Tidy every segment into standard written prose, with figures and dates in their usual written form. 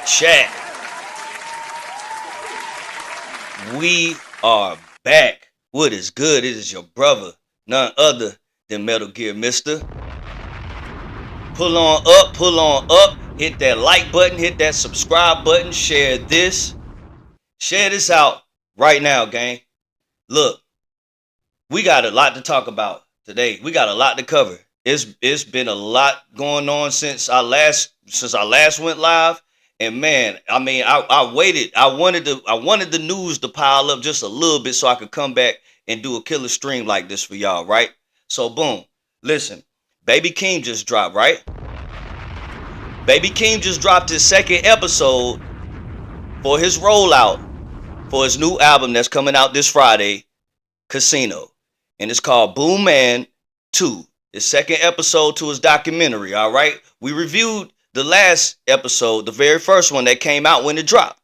Chat, we are back. What is good? It is your brother, none other than Metal Gear Mister. Pull on up, hit that like button, hit that subscribe button, share this. Share this out right now, gang. Look, we got a lot to talk about today. We got a lot to cover. It's been a lot going on since I last went live. And man, I waited. I wanted the news to pile up just a little bit so I could come back and do a killer stream like this for y'all, right? So boom. Listen, Baby Keem just dropped, right? Baby Keem just dropped his second episode for his rollout for his new album that's coming out this Friday, Casino. And it's called BOOMAN II. His second episode to his documentary, all right? We reviewed the last episode, the very first one that came out when it dropped.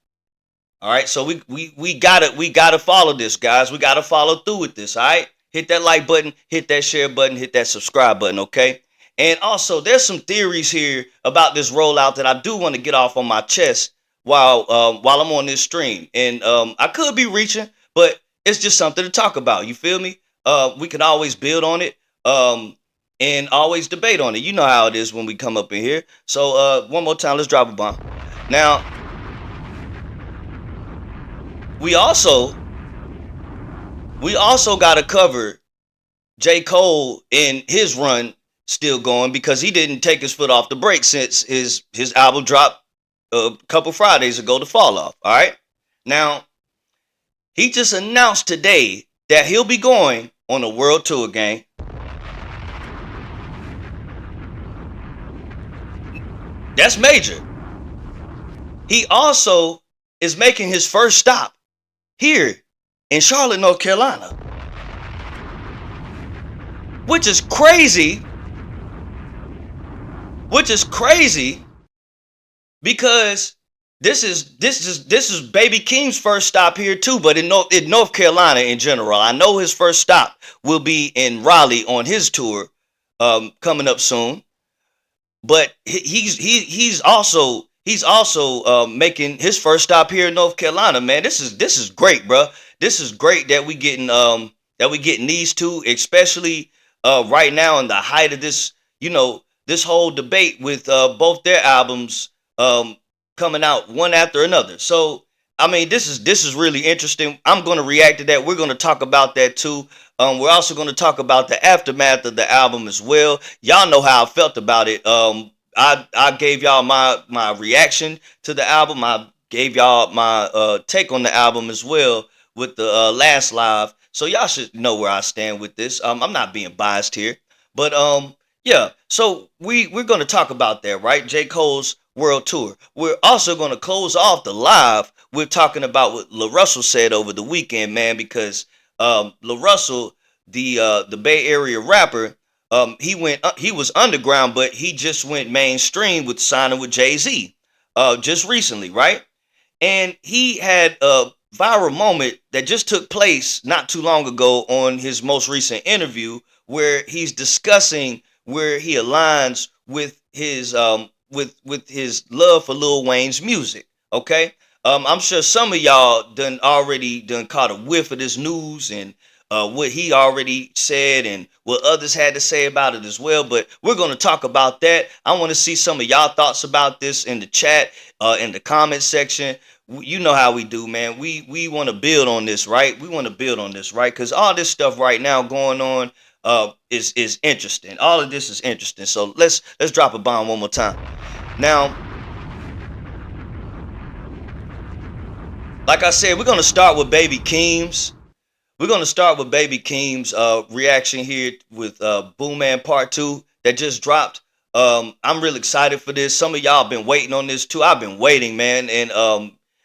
All right, so we gotta follow this, guys. We gotta follow through with this, all right? Hit that like button, hit that share button, hit that subscribe button, okay? And also, there's some theories here about this rollout that I do want to get off on my chest while I'm on this stream. And I could be reaching, but it's just something to talk about. You feel me? We can always build on it and always debate on it. You know how it is when we come up in here. So one more time, let's drop a bomb. Now, we also got to cover J. Cole in his run still going because he didn't take his foot off the brake since his album dropped a couple Fridays ago to Fall Off. All right. Now, he just announced today that he'll be going on a world tour, gang. That's major. He also is making his first stop here in Charlotte, North Carolina, which is crazy. Because this is Baby Keem's first stop here too, but in North Carolina in general. I know his first stop will be in Raleigh on his tour coming up soon. But he's also making his first stop here in North Carolina, man. This is great, bro. This is great that we getting these two, especially right now in the height of this, this whole debate with both their albums coming out one after another. So I mean, this is really interesting. I'm going to react to that. We're going to talk about that too. We're also going to talk about the aftermath of the album as well. Y'all know how I felt about it. I gave y'all my reaction to the album. I gave y'all my take on the album as well with the last live. So y'all should know where I stand with this. I'm not being biased here, but yeah. So we're going to talk about that, right? J. Cole's world tour. We're also going to close off the live. We're talking about what Larussell said over the weekend, man, because Larussell, the Bay Area rapper, he was underground, but he just went mainstream with signing with Jay-Z just recently, right? And he had a viral moment that just took place not too long ago on his most recent interview, where he's discussing where he aligns with his with his love for Lil Wayne's music. Okay, I'm sure some of y'all already caught a whiff of this news and what he already said and what others had to say about it as well. But we're going to talk about that. I want to see some of y'all thoughts about this in the chat, in the comment section. You know how we do, man. We want to build on this, right? We want to build on this, right? Because all this stuff right now going on is interesting. All of this is interesting. So let's drop a bomb one more time. Now, like I said, we're going to start with Baby Keem's. We're going to start with Baby Keem's reaction here with BOOMAN Part 2 that just dropped. I'm really excited for this. Some of y'all been waiting on this too. I've been waiting, man. And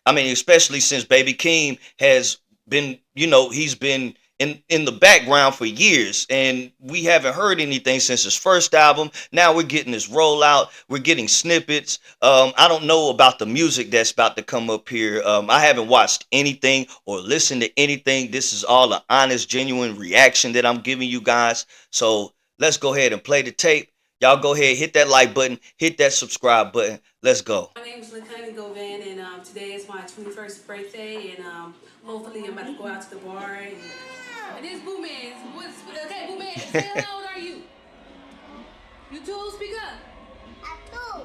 I mean, especially since Baby Keem has been, he's been in the background for years, and we haven't heard anything since his first album. Now we're getting this rollout. We're getting snippets. I don't know about the music that's about to come up here. I haven't watched anything or listened to anything. This is all an honest, genuine reaction that I'm giving you guys. So let's go ahead and play the tape. Y'all go ahead, hit that like button, hit that subscribe button. Let's go. My name is Lakundi Govan, and today is my 21st birthday, and hopefully I'm about to go out to the bar. And this Booman. Okay, Booman, say how old are you? You too? Speak up.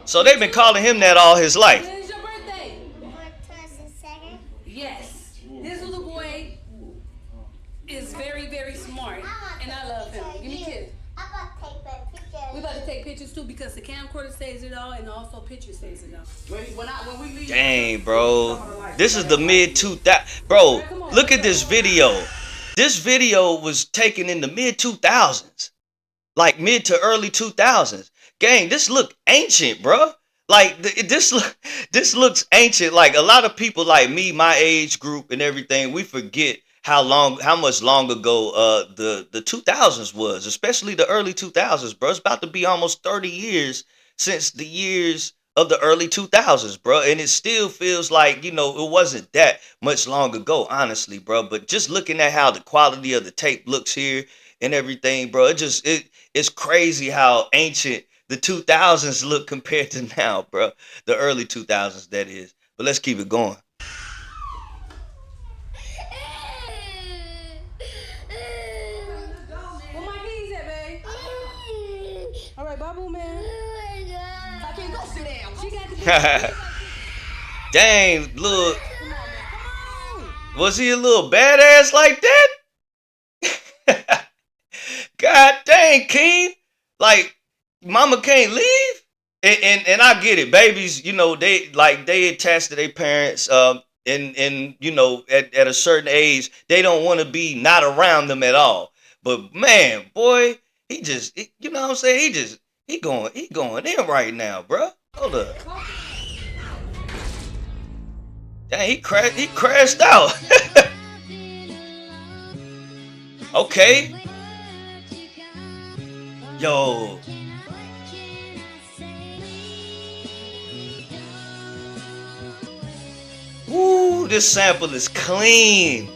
So they've been calling him that all his life. When is your birthday? March 22nd. Yes. This little boy is very, very smart, and I love him. Give me a kiss. We about to take pictures too because the camcorder saves it all and also picture saves it all. When we leave, dang, bro. This is the mid 2000s. Bro, look at this video. This video was taken in the mid 2000s. Like mid to early 2000s. Gang, this look ancient, bro. Like this looks ancient. Like a lot of people like me, my age group and everything, we forget how much long ago the 2000s was, especially the early 2000s, bro. It's about to be almost 30 years since the years of the early 2000s, bro, and it still feels like, it wasn't that much long ago, honestly, bro. But just looking at how the quality of the tape looks here and everything, bro, it's crazy how ancient the 2000s look compared to now, bro. The early 2000s, that is. But let's keep it going. Where my keys at, babe? All right, bye, Boo Man. I can't go sit down. She got the keys. Dang, look. Come on, man. Come on. Was he a little badass like that? God dang, Keem. Like, mama can't leave? And I get it. Babies, they attach to their parents, and at a certain age, they don't want to be not around them at all. But man, boy, you know what I'm saying? He going in right now, bro. Hold up. Dang, he crashed out. Okay. Yo. Woo, this sample is clean.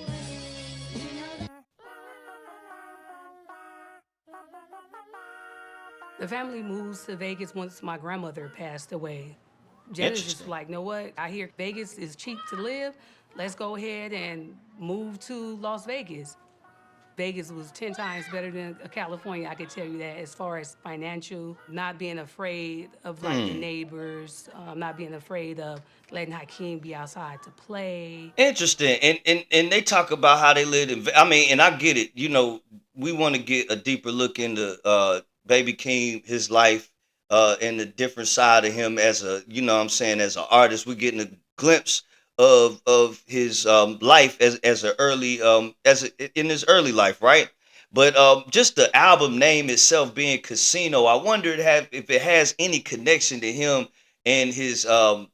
The family moves to Vegas once my grandmother passed away. Jenna's just Interesting. like, know what? I hear Vegas is cheap to live. Let's go ahead and move to Las Vegas. Vegas was 10 times better than California, I can tell you that, as far as financial, not being afraid of like the neighbors, not being afraid of letting Hakeem be outside to play. Interesting. And they talk about how they lived I mean, and I get it. We want to get a deeper look into Baby Keem, his life, and the different side of him as as an artist. We're getting a glimpse of his life as an early in his early life, right? But just the album name itself being Casino, I wonder if it has any connection to him and his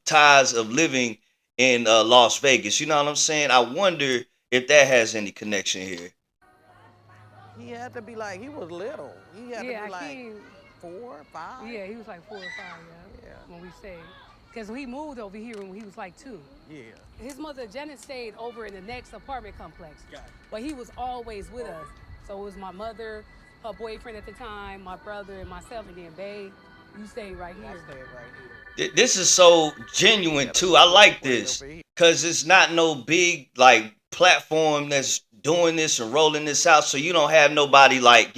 ties of living in Las Vegas. You know what I'm saying? I wonder if that has any connection here. He had to be like, he was little. He had to be like Hakeem, 4, 5. yeah, he was like 4 or 5, Yeah. when we stayed. Because he moved over here when he was like 2. Yeah. His mother, Janet, stayed over in the next apartment complex. But he was always with us. So it was my mother, her boyfriend at the time, my brother, and myself, and then Babe, you stayed right I here. stayed right here. This is so genuine too. I like this because it's not no big like platform that's doing this and rolling this out. So you don't have nobody like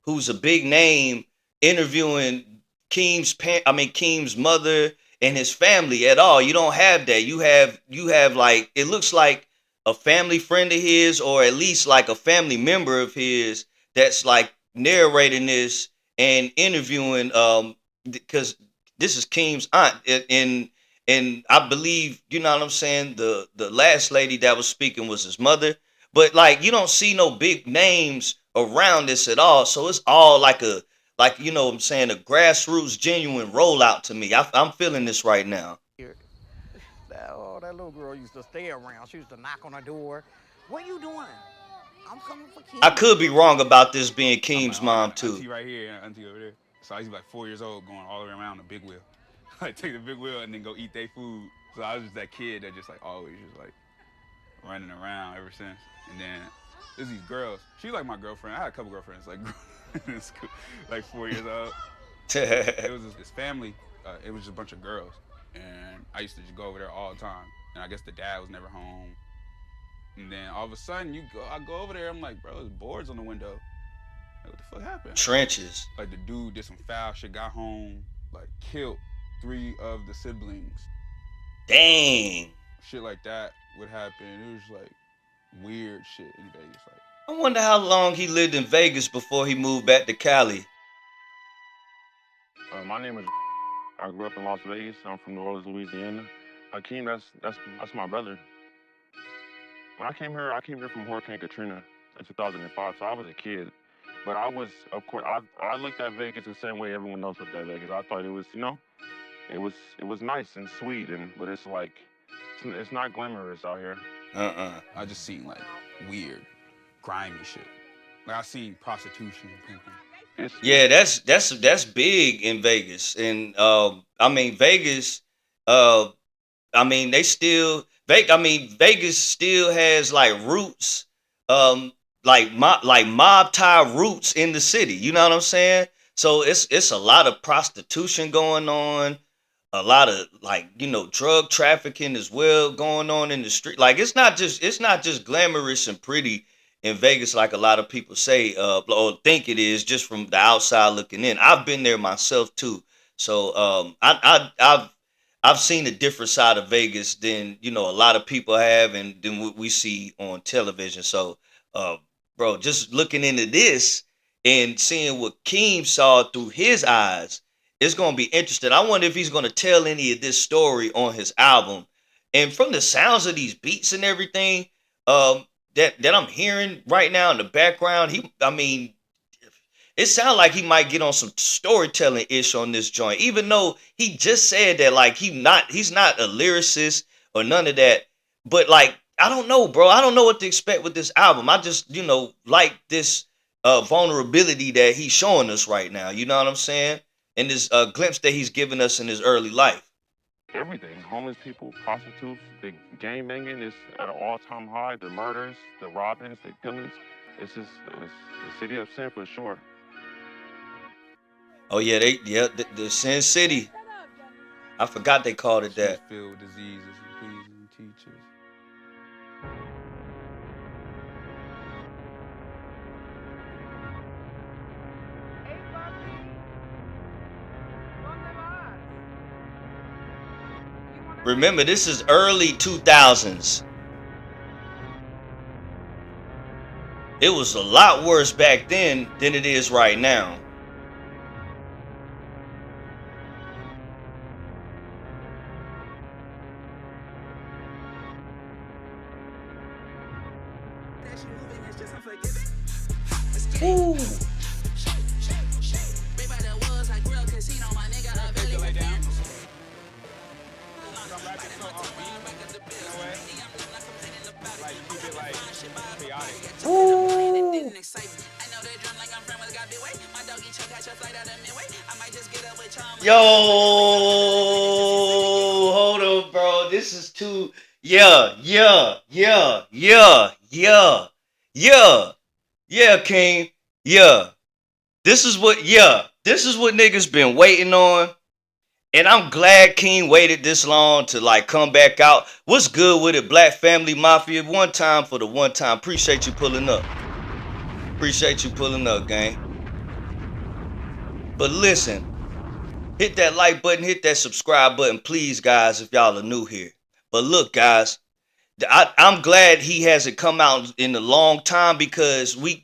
who's a big name interviewing Keem's mother and his family at all. You don't have that. You have like, it looks like a family friend of his, or at least like a family member of his, that's like narrating this and interviewing because this is Keem's aunt, and I believe, you know what I'm saying, the last lady that was speaking was his mother. But like, you don't see no big names around this at all. So it's all like you know what I'm saying, a grassroots genuine rollout to me. I'm feeling this right now. That little girl used to stay around. She used to knock on her door. What you doing? I'm coming for Keem. I could be wrong about this being Keem's mom too. Auntie right here and auntie over there. So I used to be like 4 years old going all the way around the big wheel. Like take the big wheel and then go eat their food. So I was just that kid that just like always just like running around ever since. And then there's these girls. She's like my girlfriend. I had a couple girlfriends like in school, like 4 years old. It was this family. It was just a bunch of girls, and I used to just go over there all the time. And I guess the dad was never home. And then all of a sudden, I go over there. I'm like, bro, there's boards on the window. Like, what the fuck happened? Trenches. Like the dude did some foul shit. Got home, like killed 3 of the siblings. Dang. Shit like that would happen. It was like weird shit in Vegas. Like, I wonder how long he lived in Vegas before he moved back to Cali. My name is. I grew up in Las Vegas. I'm from New Orleans, Louisiana. Keem, that's my brother. When I came here from Hurricane Katrina in 2005. So I was a kid, but I was, of course, I looked at Vegas the same way everyone else looked at Vegas. I thought it was, it was nice and sweet, but it's like, it's not glamorous out here. I just seen like weird, grimy shit. Like I seen prostitution and pimping. Yeah, that's big in Vegas, and I mean Vegas. I mean Vegas still has like roots, like mob tie roots in the city. You know what I'm saying? So it's a lot of prostitution going on, a lot of like drug trafficking as well going on in the street. Like it's not just glamorous and pretty in Vegas like a lot of people say or think it is just from the outside looking in. I've been there myself too, so I've seen a different side of Vegas than a lot of people have, and than what we see on television. So, bro, just looking into this and seeing what Keem saw through his eyes, it's gonna be interesting. I wonder if he's gonna tell any of this story on his album. And from the sounds of these beats and everything, that I'm hearing right now in the background, it sounds like he might get on some storytelling ish on this joint, even though he just said that like he's not a lyricist or none of that. But like, I don't know, bro. I don't know what to expect with this album. I just, like this vulnerability that he's showing us right now. You know what I'm saying? And this glimpse that he's giving us in his early life. Everything. Homeless people, prostitutes, the gang banging is at an all-time high. The murders, the robbings, the killings. It's the city of sin for sure. Oh yeah, the Sin City. I forgot they called it that. Filled with diseases and pleasing teachers. Remember, this is early 2000s. It was a lot worse back then than it is right now. Ooh. Yo, hold on, bro. This is too. Yeah, King. Yeah. This is what niggas been waiting on. And I'm glad King waited this long to like come back out. What's good with it, Black Family Mafia? One time for the one time. Appreciate you pulling up. Gang. But listen, hit that like button, hit that subscribe button, please, guys, if y'all are new here. But look, guys, I'm glad he hasn't come out in a long time because we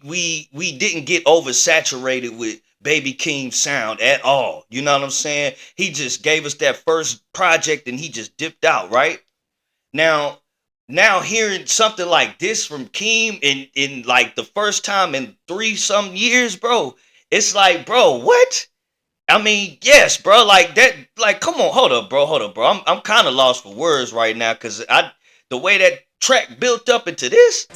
didn't get oversaturated with Baby Keem's sound at all. You know what I'm saying? He just gave us that first project and he just dipped out, right? Now hearing something like this from Keem in like the first time in 3-some years, bro, it's like, bro, what? I mean, yes, bro, like that, like, come on, hold up, bro. I'm kind of lost for words right now because the way that track built up into this.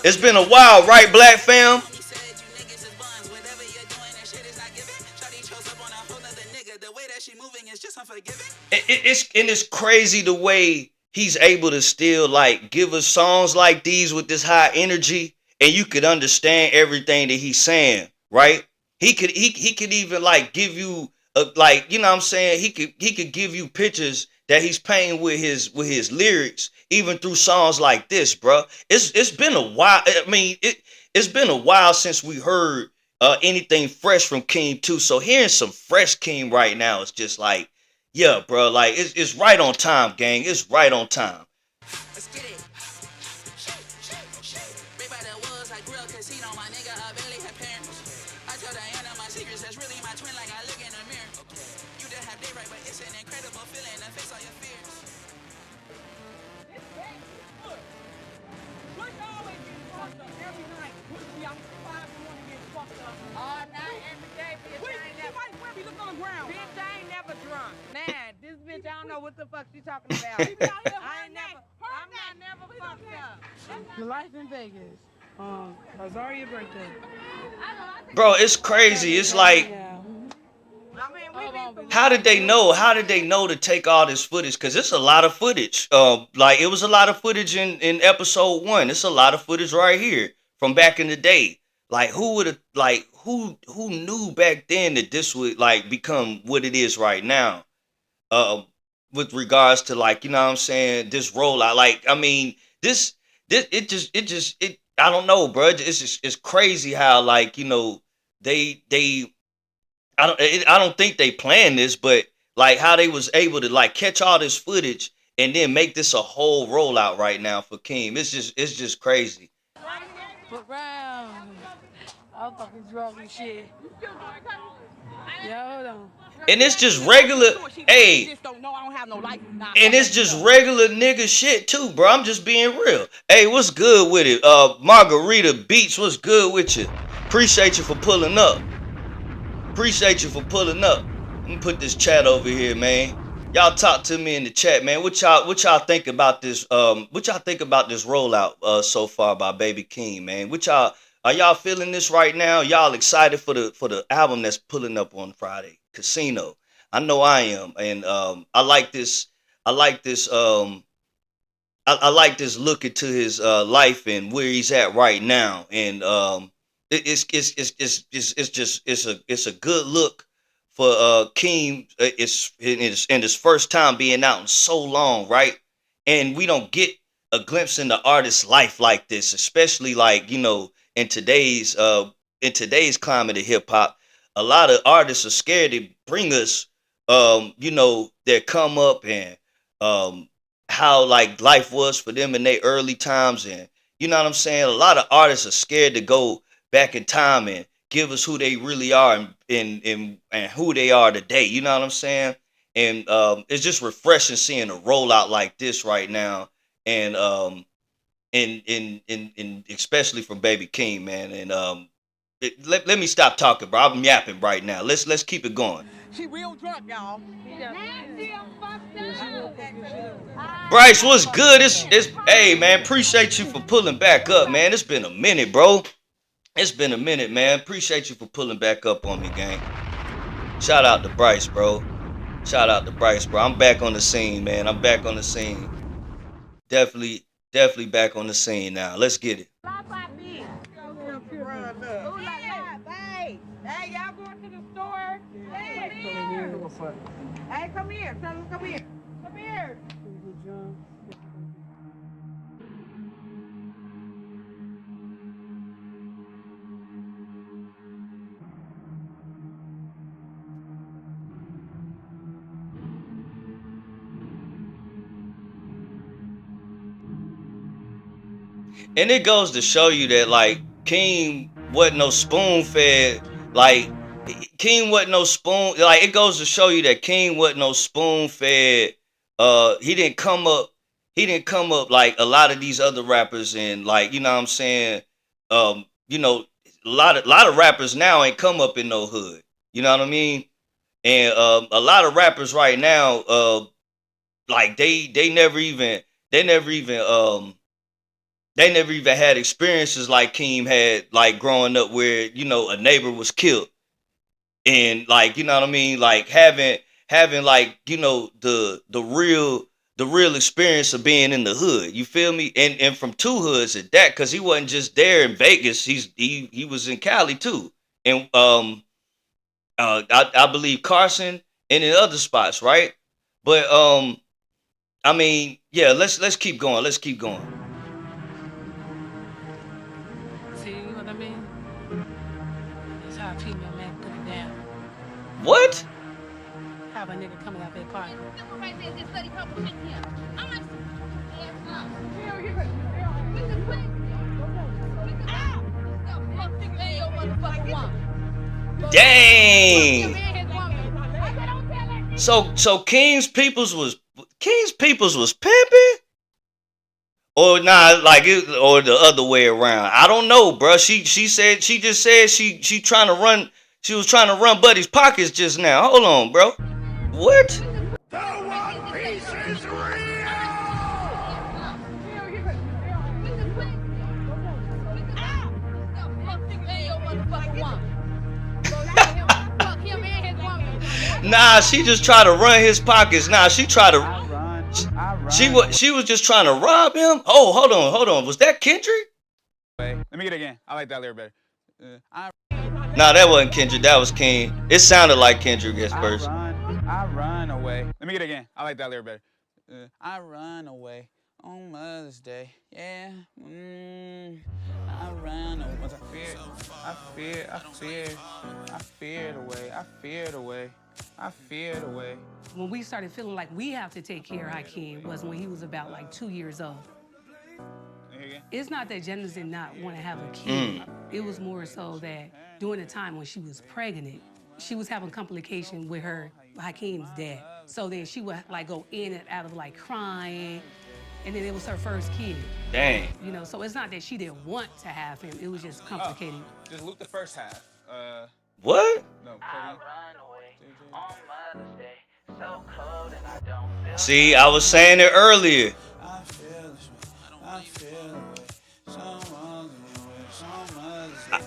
It's been a while, right, Black Fam? It's crazy the way he's able to still like give us songs like these with this high energy, and you could understand everything that he's saying, right? He could even like give you a, like, you know what I'm saying, he could give you pictures that he's painting with his lyrics, even through songs like this, bro. It's been a while. I mean, it's been a while since we heard anything fresh from Keem too. So hearing some fresh Keem right now is just like, yeah, bro. Like it's right on time, gang. It's right on time. Let's get it. Big by the woods like real casino, my nigga, I barely have parents. I tell Diana my secrets, that's really my twin, like I look in the mirror. You didn't have day right, but it's an incredible feeling to face all your fears. Bitch, I ain't never drunk. Man, this bitch, I don't know what the fuck she talking about. I ain't never, I'm not never fucked up. The life in Vegas. Azaria birthday. Bro, it's crazy. It's like, Yeah. I mean, we been how did they know? How did they know to take all this footage? Because it's a lot of footage. Like it was a lot of footage in episode 1. It's a lot of footage right here from back in the day. Like who would have, like who knew back then that this would like become what it is right now? With regards to, like, you know what I'm saying, this rollout. Like, I mean, this it I don't know, bro. It's crazy how, like, you know, they I don't think they planned this, but like how they was able to like catch all this footage and then make this a whole rollout right now for Keem. It's just crazy. But round. I'm fucking drunk and shit. Yeah, hold on. And it's just regular, hey, and it's just regular nigga shit too, bro. I'm just being real. Hey, what's good with it? Margarita Beats, what's good with you? Appreciate you for pulling up. Appreciate you for pulling up. Let me put this chat over here, man. Y'all talk to me in the chat, man. What y'all think about this? What y'all think about this rollout so far by Baby Keem, man? Are y'all feeling this right now? Y'all excited for the album that's pulling up on Friday, Casino? I know I am, and I like this. I like this. I like this look into his life and where he's at right now, and it's a good look for Keem. It's in his first time being out in so long, right? And we don't get a glimpse in the artist's life like this, especially like, you know, in today's climate of hip hop. A lot of artists are scared to bring us you know, their come up and how like life was for them in their early times, and you know what I'm saying? A lot of artists are scared to go back in time and give us who they really are and who they are today. You know what I'm saying? And it's just refreshing seeing a rollout like this right now, and in especially from Baby Keem, man. And let me stop talking, bro. I'm yapping right now. Let's keep it going. She real drunk, y'all. Bryce, what's good? It's hey, man. Appreciate you for pulling back up, man. It's been a minute, bro. It's been a minute, man. Appreciate you for pulling back up on me, gang. Shout out to Bryce, bro. Shout out to Bryce, bro. I'm back on the scene, man. I'm back on the scene. Definitely back on the scene now. Let's get it. Hey, y'all going to the store? Hey, hey, come here. Tell them come here. Come here. And it goes to show you that like Keem wasn't no spoon fed. Like Keem wasn't no spoon. Like it goes to show you that Keem wasn't no spoon fed. He didn't come up. He didn't come up like a lot of these other rappers, and like, you know what I'm saying. You know, a lot of rappers now ain't come up in no hood. You know what I mean? And a lot of rappers right now, like they never even had experiences like Keem had, like growing up where, you know, a neighbor was killed, and like, you know what I mean, like having like, you know, the real the real experience of being in the hood. You feel me? And from two hoods at that, because he wasn't just there in Vegas. He was in Cali too, and I believe Carson and in other spots, right? But I mean, yeah, let's keep going. Let's keep going. See what I mean? That's how a female man put it down. What? Have a nigga coming out their pocket. Dang. So King's Peoples was pimping? Or nah, like it, or the other way around. I don't know, bro. She just said she trying to run. She was trying to run Buddy's pockets just now. Hold on, bro. What? The One Piece is real! Nah, she just tried to run his pockets. Nah, she tried to. She was just trying to rob him. Oh, hold on. Was that Kendrick? Let me get it again. I like that lyric better. Nah, that wasn't Kendrick. That was Keem. It sounded like Kendrick at first. I run away. Let me get it again. I like that lyric better. I run away on Mother's Day. Yeah. I ran away. I feared away. When we started feeling like we have to take care of Hakeem was when he was about like 2 years old. It's not that Janice did not want to have a kid. It was more so that during the time when she was pregnant, she was having complication with her Hakeem's dad. So then she would like go in and out of like crying, and then it was her first kid. Dang. You know, so it's not that she didn't want to have him. It was just complicated. Just loop the first half. What? No. See, I was saying it earlier.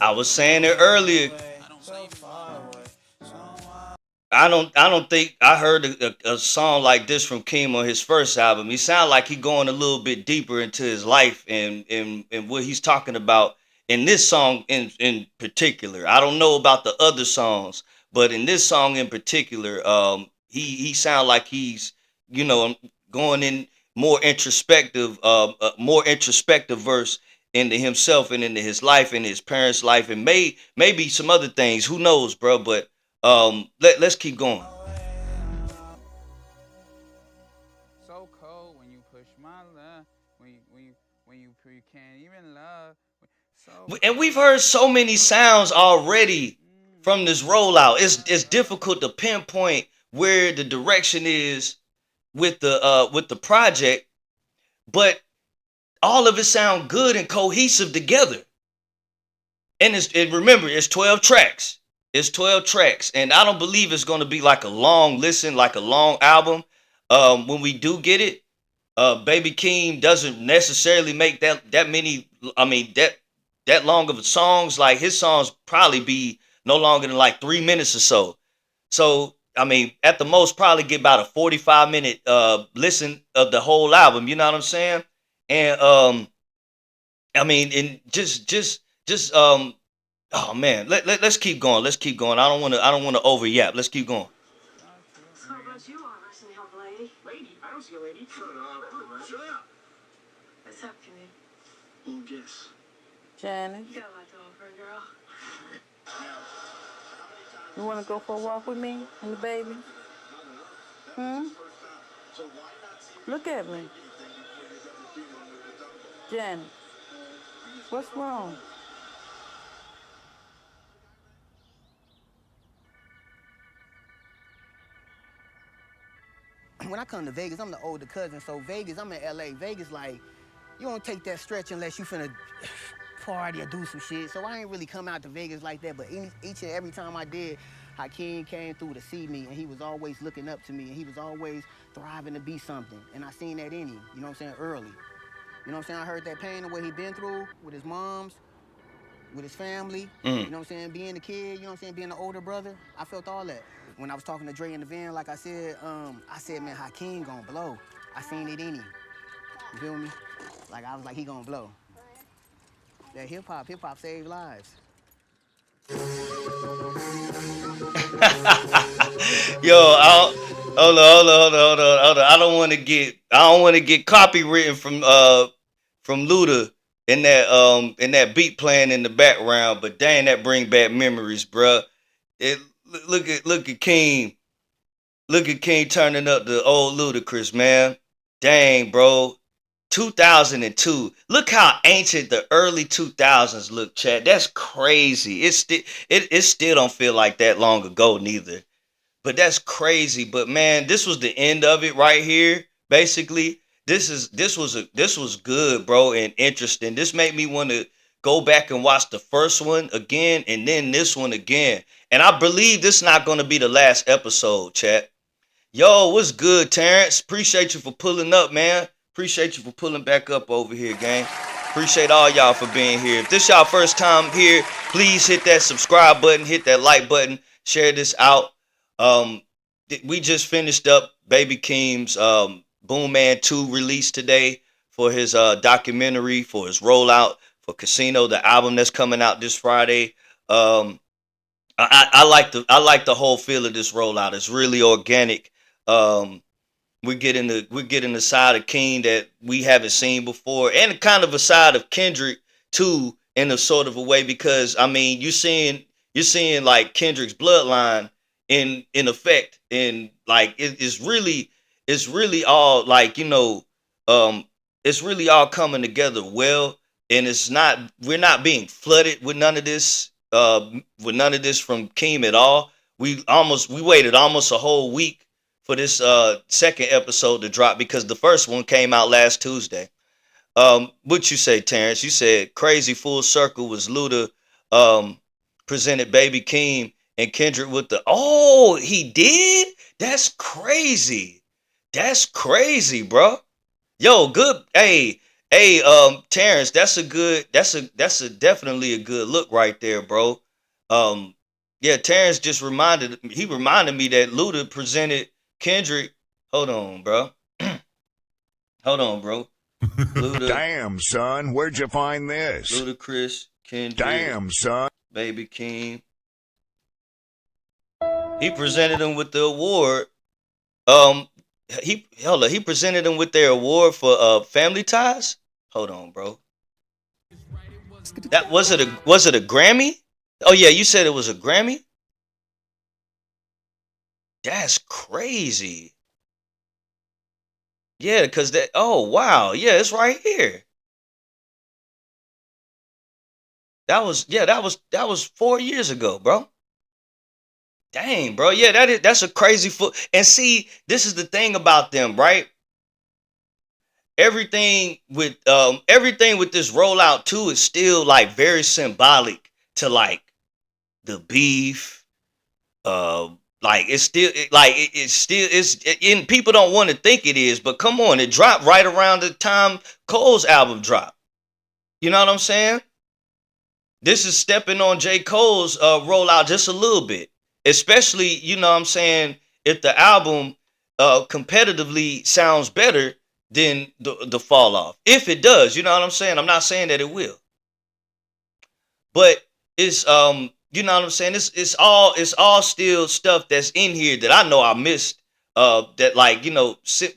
I was saying it earlier. I don't think I heard a song like this from Keem on his first album. He sounded like he going a little bit deeper into his life and what he's talking about in this song in particular. I don't know about the other songs, but in this song in particular, he sound like he's, you know, going in more introspective verse into himself and into his life and his parents' life and maybe some other things. Who knows, bro? But let's keep going. So cold when you push my love, when you can't even love. And we've heard so many sounds already from this rollout. It's difficult to pinpoint where the direction is with the project, but all of it sound good and cohesive together. And remember, it's 12 tracks. It's 12 tracks, and I don't believe it's going to be like a long listen, like a long album. When we do get it, Baby Keem doesn't necessarily make that many. I mean that long of a songs. Like his songs probably be no longer than like 3 minutes or so. So I mean, at the most, probably get about a 45-minute listen of the whole album. You know what I'm saying? And I mean, and just oh man, let's keep going. Let's keep going. I don't want to over yap. Let's keep going. So how about you, Larussell, help lady? Lady? I don't see a lady. Shut up. Shut up. What's up, Keem? Well, guess. Janice, You got a lot to offer, girl. you want to go for a walk with me and the baby? Look at me. Janice, what's wrong? When I come to Vegas, I'm the older cousin, so Vegas, I'm in LA. Vegas, like, you don't take that stretch unless you finna party or do some shit. So I ain't really come out to Vegas like that, but each and every time I did, Hakeem came through to see me, and he was always looking up to me, and he was always thriving to be something. And I seen that in him, you know what I'm saying, early. You know what I'm saying? I heard that pain of what he been through with his moms, with his family, you know what I'm saying, being a kid, you know what I'm saying, being an older brother. I felt all that. When I was talking to Dre in the van, like I said, man, Hakeem gonna blow. I seen it in him. You feel me? Like I was like, he gonna blow. That hip hop saved lives. Yo, hold on. I don't want to get copywritten from Luda in that beat playing in the background. But dang, that bring back memories, bruh. It look at Keem. Look at King turning up the old Ludacris, man. Dang, bro. 2002. Look how ancient the early 2000s look, Chad. That's crazy. It still don't feel like that long ago, neither. But that's crazy. But man, this was the end of it right here. Basically, this was good, bro, and interesting. This made me want to go back and watch the first one again, and then this one again. And I believe this is not going to be the last episode, chat. Yo, what's good, Terrence? Appreciate you for pulling up, man. Appreciate you for pulling back up over here, gang. Appreciate all y'all for being here. If this y'all first time here, please hit that subscribe button, hit that like button, share this out. We just finished up Baby Keem's BOOMAN II release today for his documentary, for his rollout, for Casino, the album that's coming out this Friday. I like the whole feel of this rollout. It's really organic. We're getting the side of King that we haven't seen before, and kind of a side of Kendrick too, in a sort of a way, because I mean you're seeing like Kendrick's bloodline in effect, and like it's really all like it's really all coming together well, and we're not being flooded with none of this from Keem at all. We waited almost a whole week for this second episode to drop, because the first one came out last Tuesday. What you say, Terrence? You said crazy full circle was Luda presented Baby Keem and Kendrick with the he did? That's crazy. That's crazy, bro. Yo, good. Hey, Terrence, that's definitely a good look right there, bro. Yeah, Terrence just reminded me that Luda presented Kendrick. Hold on, bro. Hold on, bro. Luda. Damn, son, where'd you find this? Ludacris, Kendrick. Damn, son. Baby Keem. He presented him with the award. He presented them with their award for Family Ties. Hold on, bro. That was it a Grammy? Oh yeah, you said it was a Grammy? That's crazy. Yeah, because wow, yeah, it's right here. That was 4 years ago, bro. Dang, bro. Yeah, that's a crazy and see, this is the thing about them, right? Everything with this rollout too is still like very symbolic to like the beef. Like it's still and people don't want to think it is, but come on, it dropped right around the time Cole's album dropped. You know what I'm saying? This is stepping on J. Cole's rollout just a little bit. Especially, you know what I'm saying, if the album competitively sounds better than the fall off. If it does, you know what I'm saying? I'm not saying that it will. But it's you know what I'm saying? It's all still stuff that's in here that I know I missed. That like,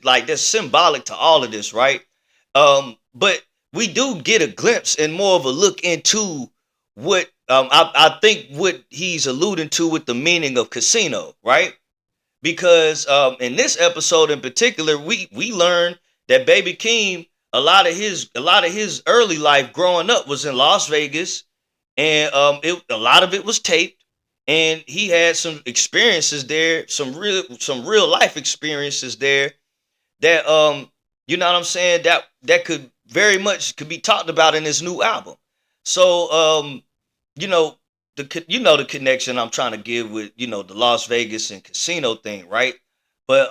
like that's symbolic to all of this, right? But we do get a glimpse and more of a look into what I think what he's alluding to with the meaning of casino, right? Because in this episode in particular, we learned that Baby Keem, a lot of his early life growing up was in Las Vegas, and a lot of it was taped, and he had some experiences there, some real life experiences there that you know what I'm saying, that could very much could be talked about in his new album. So the connection I'm trying to give with the Las Vegas and casino thing, right? But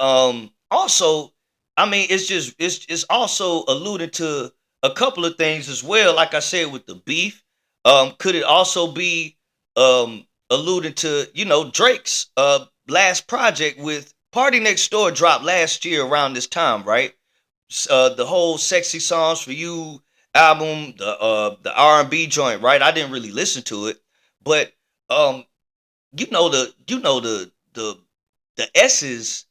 also, I mean, it's also alluded to a couple of things as well. Like I said, with the beef, could it also be alluded to Drake's last project with Party Next Door dropped last year around this time, right? the whole Sexy Songs for You album, the R&B joint, right? I didn't really listen to it, but um the S's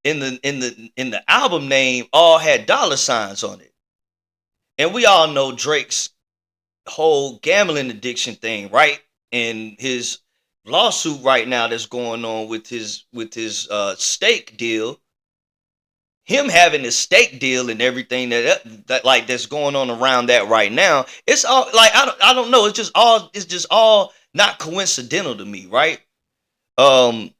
in the album name all had dollar signs on it. And we all know Drake's whole gambling addiction thing, right? And his lawsuit right now that's going on with his stake deal, him having a stake deal and everything that like that's going on around that right now. It's all like I don't know. It's just all not coincidental to me, right? Um,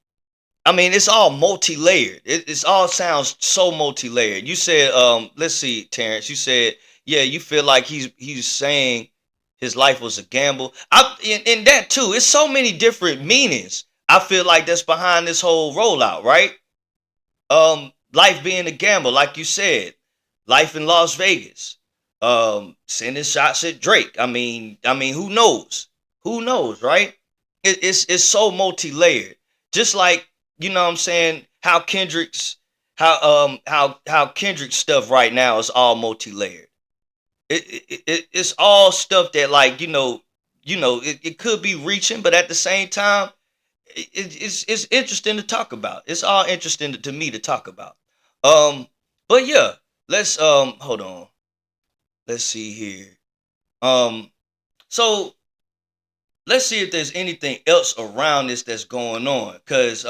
I mean, it's all multi-layered. It's all sounds so multi-layered. You said, let's see, Terrence. You said, yeah, you feel like he's saying his life was a gamble. In that too. It's so many different meanings. I feel like that's behind this whole rollout, right? Life being a gamble, like you said, life in Las Vegas, sending shots at Drake. I mean, who knows? Who knows, right? It's so multi-layered. Just like you know what I'm saying, how Kendrick's stuff right now is all multi-layered. It's all stuff that like it could be reaching, but at the same time, it's interesting to talk about. It's all interesting to me to talk about. Um, but yeah, let's hold on. Let's see here. Um, so let's see if there's anything else around this that's going on, cause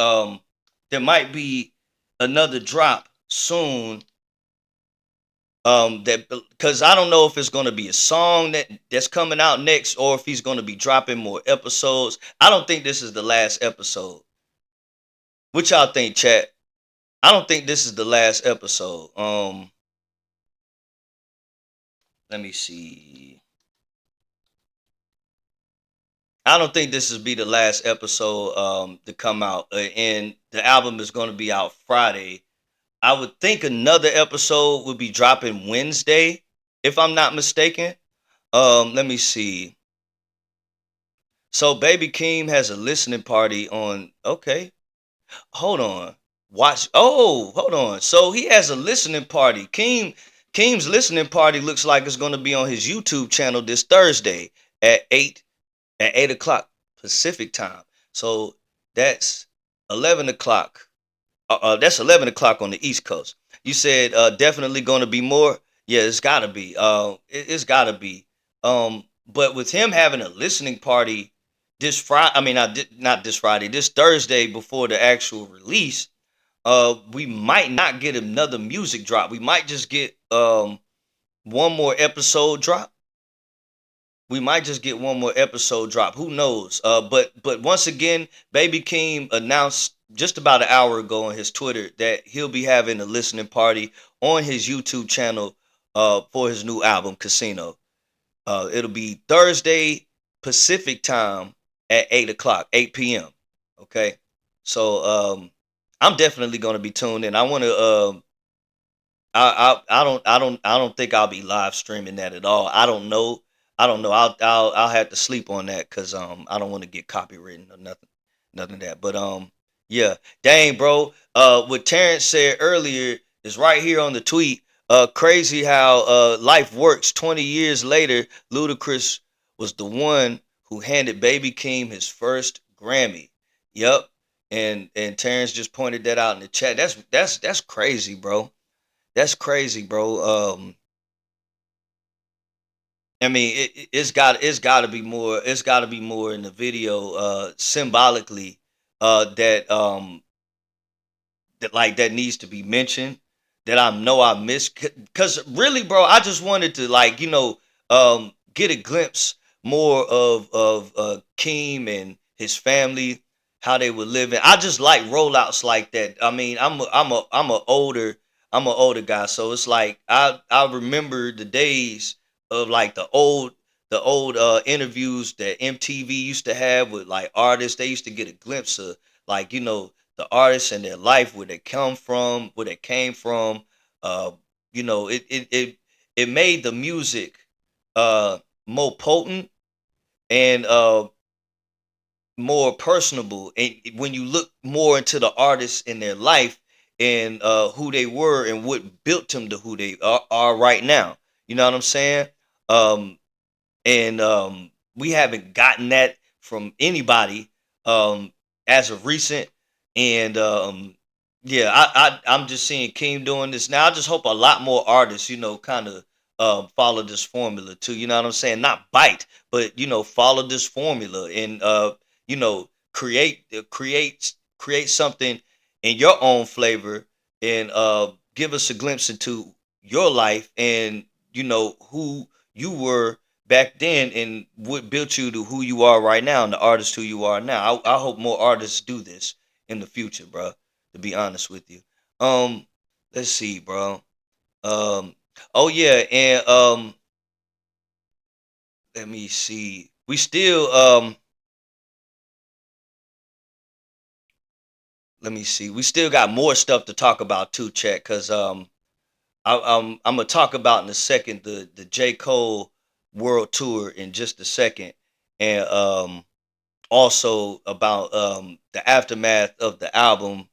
there might be another drop soon. That because I don't know if it's gonna be a song that's coming out next, or if he's gonna be dropping more episodes. I don't think this is the last episode. What y'all think, chat? I don't think this is the last episode. Let me see. I don't think this will be the last episode to come out, and the album is going to be out Friday. I would think another episode would be dropping Wednesday, if I'm not mistaken. Let me see. So Baby Keem has a listening party on. Okay, hold on. Watch. Oh, hold on. So he has a listening party. Keem's listening party looks like it's going to be on his YouTube channel this Thursday at 8 o'clock Pacific time. So that's 11 o'clock. That's 11 o'clock on the East Coast. You said definitely going to be more. Yeah, it's got to be. It's got to be. But with him having a listening party this Friday, I mean not this Friday, this Thursday before the actual release, we might not get another music drop. We might just get one more episode drop. We might just get one more episode drop. Who knows? But once again, Baby Keem announced just about an hour ago on his Twitter that he'll be having a listening party on his YouTube channel for his new album Casino. It'll be Thursday Pacific time at 8 o'clock, 8 p.m. Okay, so I'm definitely gonna be tuned in. I want to. I don't think I'll be live streaming that at all. I don't know. I'll have to sleep on that because I don't want to get copywritten or nothing of that. But yeah, dang bro. What Terrence said earlier is right here on the tweet. Crazy how life works. 20 years later, Ludacris was the one who handed Baby Keem his first Grammy. Yep. And Terrence just pointed that out in the chat. That's crazy, bro. That's crazy, bro. I mean, it's got to be more. It's got to be more in the video, symbolically, that needs to be mentioned. That I know I missed, because really, bro, I just wanted to get a glimpse more of Keem and his family, how they were living. I just like rollouts like that. I mean, I'm a older guy, so it's like I remember the days of like the old interviews that MTV used to have with like artists. They used to get a glimpse of the artists and their life, where they come from, where they came from. Uh, it made the music more potent and more personable. And when you look more into the artists in their life, and who they were and what built them to who they are right now. You know what I'm saying? Um, and we haven't gotten that from anybody as of recent. And yeah, I'm just seeing Keem doing this now. I just hope a lot more artists, kind of follow this formula too. You know what I'm saying? Not bite, but follow this formula and create something in your own flavor and give us a glimpse into your life and who you were back then and what built you to who you are right now and the artist who you are now. I hope more artists do this in the future, bro. To be honest with you, um, let's see, bro. Um, oh yeah, and let me see. Let me see. We still got more stuff to talk about too, chat. Cause I'm gonna talk about in a second the J Cole World Tour in just a second, and also about the aftermath of the album,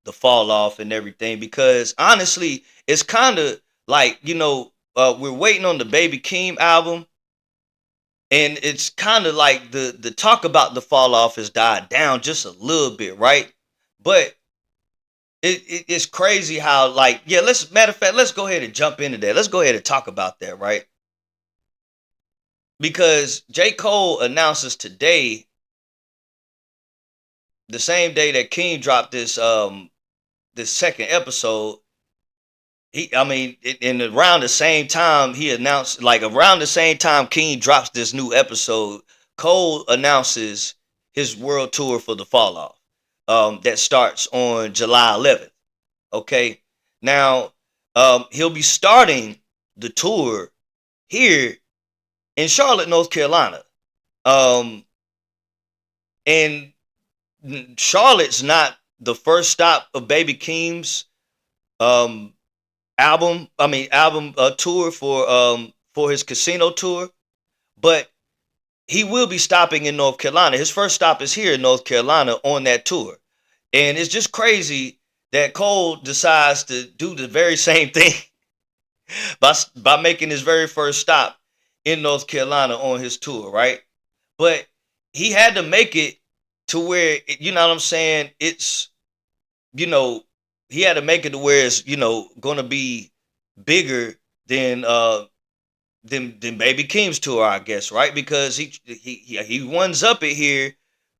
the fall off and everything. Because honestly, it's kind of like we're waiting on the Baby Keem album, and it's kind of like the talk about the fall off has died down just a little bit, right? But it's crazy how like yeah. Let's matter of fact, let's go ahead and jump into that. Let's go ahead and talk about that, right? Because J Cole announces today, the same day that King dropped this second episode, in around the same time he announced, like around the same time King drops this new episode, Cole announces his world tour for the fall off. That starts on July 11th. Okay, now he'll be starting the tour here in Charlotte, North Carolina. Um, and Charlotte's not the first stop of Baby Keem's um album tour for his casino tour, but he will be stopping in North Carolina. His first stop is here in North Carolina on that tour. And it's just crazy that Cole decides to do the very same thing by making his very first stop in North Carolina on his tour, right? But he had to make it to where you know what I'm saying. It's you know he had to make it to where it's going to be bigger than than Baby Keem's tour, I guess, right? Because he ones up it here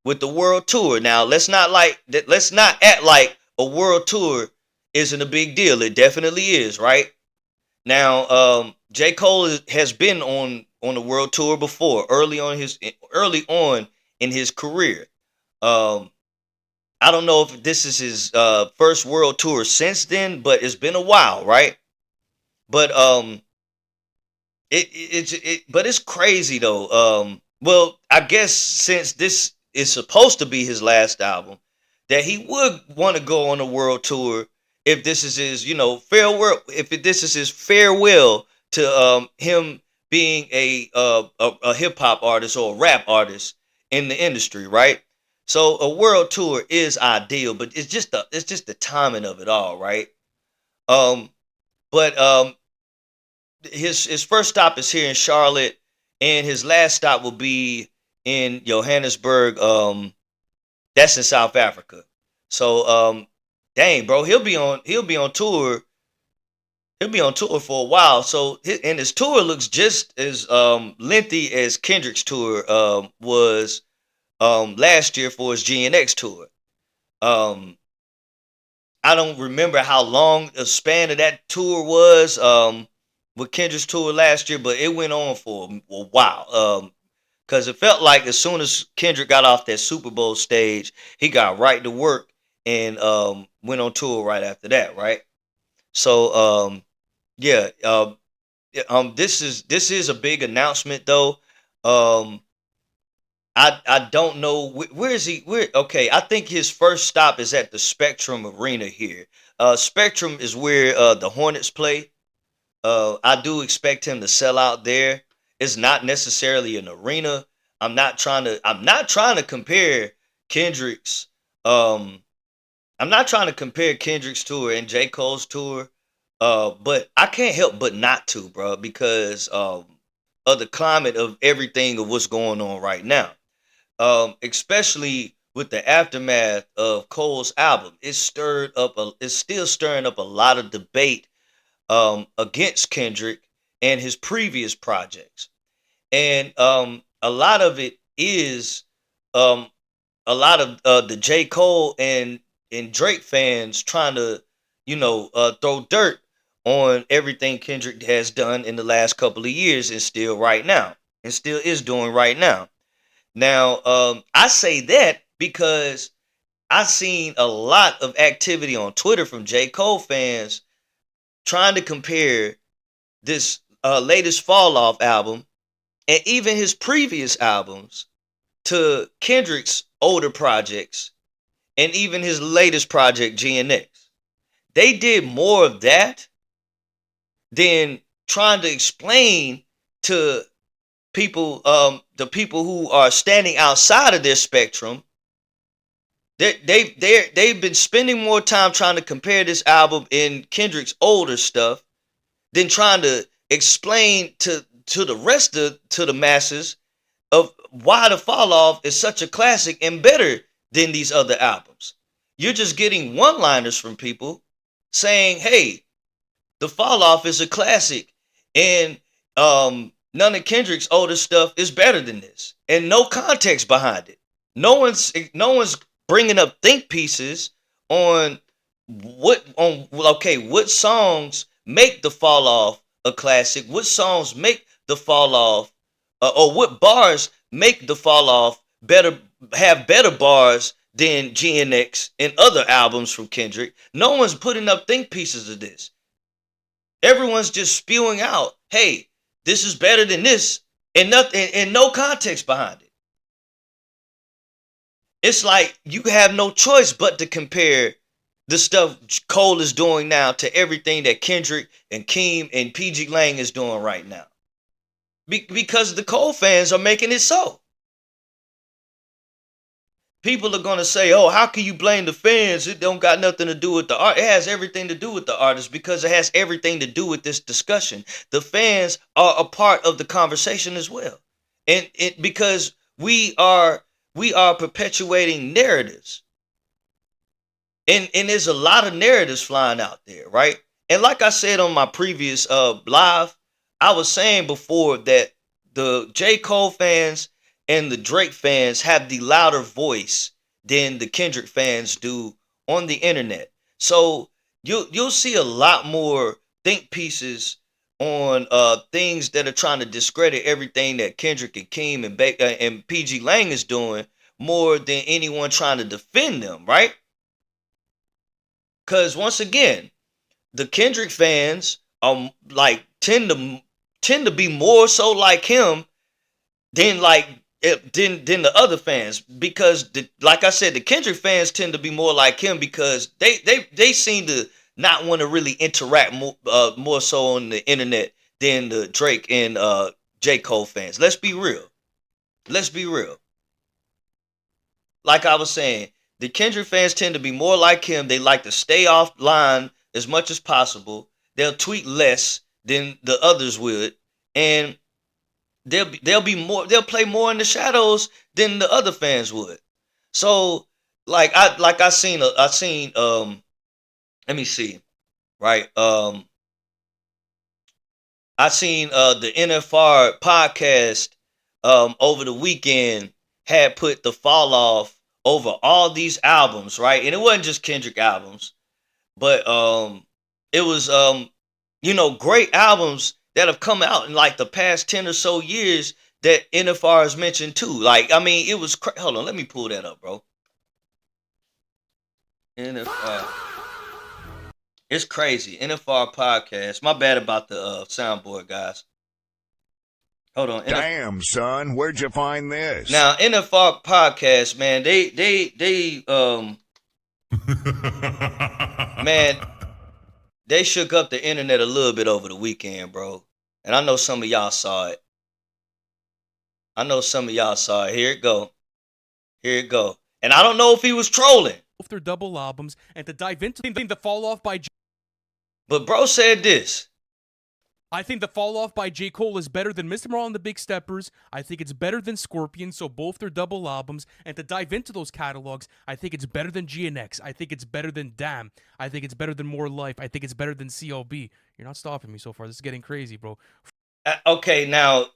with the world tour. Now let's not act like a world tour isn't a big deal. It definitely is, right? Now, J. Cole has been on the world tour before, early on in his career. Um, I don't know if this is his first world tour since then, but it's been a while, right? But but it's crazy though. Well, I guess since this is supposed to be his last album, that he would want to go on a world tour if this is his, farewell. This is his farewell to him being a hip hop artist or a rap artist in the industry, right? So a world tour is ideal, but it's just the timing of it all, right? Um, but his first stop is here in Charlotte, and his last stop will be in Johannesburg. That's in South Africa. So dang, bro, he'll be on tour. He'll be on tour for a while. So and his tour looks just as lengthy as Kendrick's tour was last year for his GNX tour. Um, I don't remember how long the span of that tour was with Kendrick's tour last year, but it went on for a while. Because it felt like as soon as Kendrick got off that Super Bowl stage, he got right to work and went on tour right after that, right? So yeah, this is a big announcement though. Um, I don't know where is he. Where okay, I think his first stop is at the Spectrum Arena here. Spectrum is where the Hornets play. I do expect him to sell out there. It's not necessarily an arena. I'm not trying to compare Kendrick's um I'm not trying to compare Kendrick's tour and J. Cole's tour, but I can't help but not to, bro, because of the climate of everything of what's going on right now. Especially with the aftermath of Cole's album, it's still stirring up a lot of debate against Kendrick and his previous projects, and a lot of it is um, a lot of the J. Cole and Drake fans trying to, throw dirt on everything Kendrick has done in the last couple of years and still right now and still is doing right now. Now, I say that because I've seen a lot of activity on Twitter from J. Cole fans trying to compare this latest Fall Off album and even his previous albums to Kendrick's older projects and even his latest project, GNX. They did more of that than trying to explain to people, the people who are standing outside of their spectrum. They've been spending more time trying to compare this album and Kendrick's older stuff than trying to explain to the rest of to the masses of why the Fall Off is such a classic and better than these other albums. You're just getting one-liners from people saying, "Hey, the Fall Off is a classic, and none of Kendrick's older stuff is better than this," and no context behind it. No one's bringing up think pieces on what songs make the Fall Off a classic, what songs make the Fall Off, or what bars make the Fall Off have better bars than GNX and other albums from Kendrick. No one's putting up think pieces of this. Everyone's just spewing out, "Hey, this is better than this," and nothing, and no context behind it. It's like you have no choice but to compare the stuff Cole is doing now to everything that Kendrick and Keem and PG Lang is doing right now. Because the Cole fans are making it so. People are going to say, "Oh, how can you blame the fans? It don't got nothing to do with the art." It has everything to do with the artist because it has everything to do with this discussion. The fans are a part of the conversation as well. And because we are perpetuating narratives. And there's a lot of narratives flying out there, right? And like I said on my previous live, I was saying before that the J. Cole fans and the Drake fans have the louder voice than the Kendrick fans do on the internet. So you'll see a lot more think pieces on things that are trying to discredit everything that Kendrick and Keem and PG Lang is doing more than anyone trying to defend them, right? Because once again, the Kendrick fans are like tend to be more so like him than than the other fans, because like I said, the Kendrick fans tend to be more like him because they seem to not want to really interact more so on the internet than the Drake and J. Cole fans. Let's be real. Let's be real. Like I was saying, the Kendrick fans tend to be more like him. They like to stay offline as much as possible. They'll tweet less than the others would, and they'll play more in the shadows than the other fans would. So I seen let me see, right, I seen the NFR podcast over the weekend had put the Fall Off over all these albums, right? And it wasn't just Kendrick albums, but it was great albums that have come out in like the past 10 or so years that NFR has mentioned too. Like, I mean, it was hold on, let me pull that up, bro. NFR. It's crazy. NFR podcast. My bad about the soundboard, guys. Hold on. Damn, son, where'd you find this? Now, NFR podcast, man, man, they shook up the internet a little bit over the weekend, bro. And I know some of y'all saw it. Here it go. And I don't know if he was trolling. their double albums and to dive into the fall off by But bro said this. I think the fall off by J. Cole is better than Mr. Morale and the Big Steppers. I think it's better than Scorpion, so both their double albums. And to dive into those catalogs, I think it's better than GNX. I think it's better than Damn. I think it's better than More Life. I think it's better than CLB. You're not stopping me so far. This is getting crazy, bro. Okay, now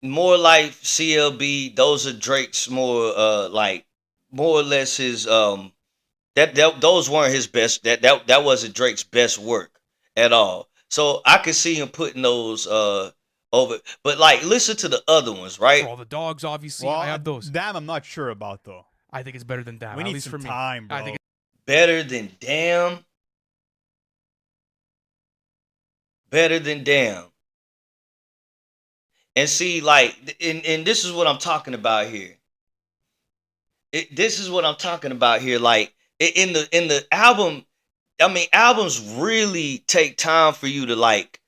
More Life, CLB, those are Drake's more like more or less his that those weren't his best. That wasn't Drake's best work at all. So I could see him putting those over, but like listen to the other ones, right? For all the dogs, obviously, Well, I have those. Damn, I'm not sure about though. I think it's better than Damn. We at need least some for time, me. bro. I think Better than Damn. Better than Damn. And see, like, and this is what I'm talking about here. This is what I'm talking about here. Like in the album, I mean, albums really take time for you to like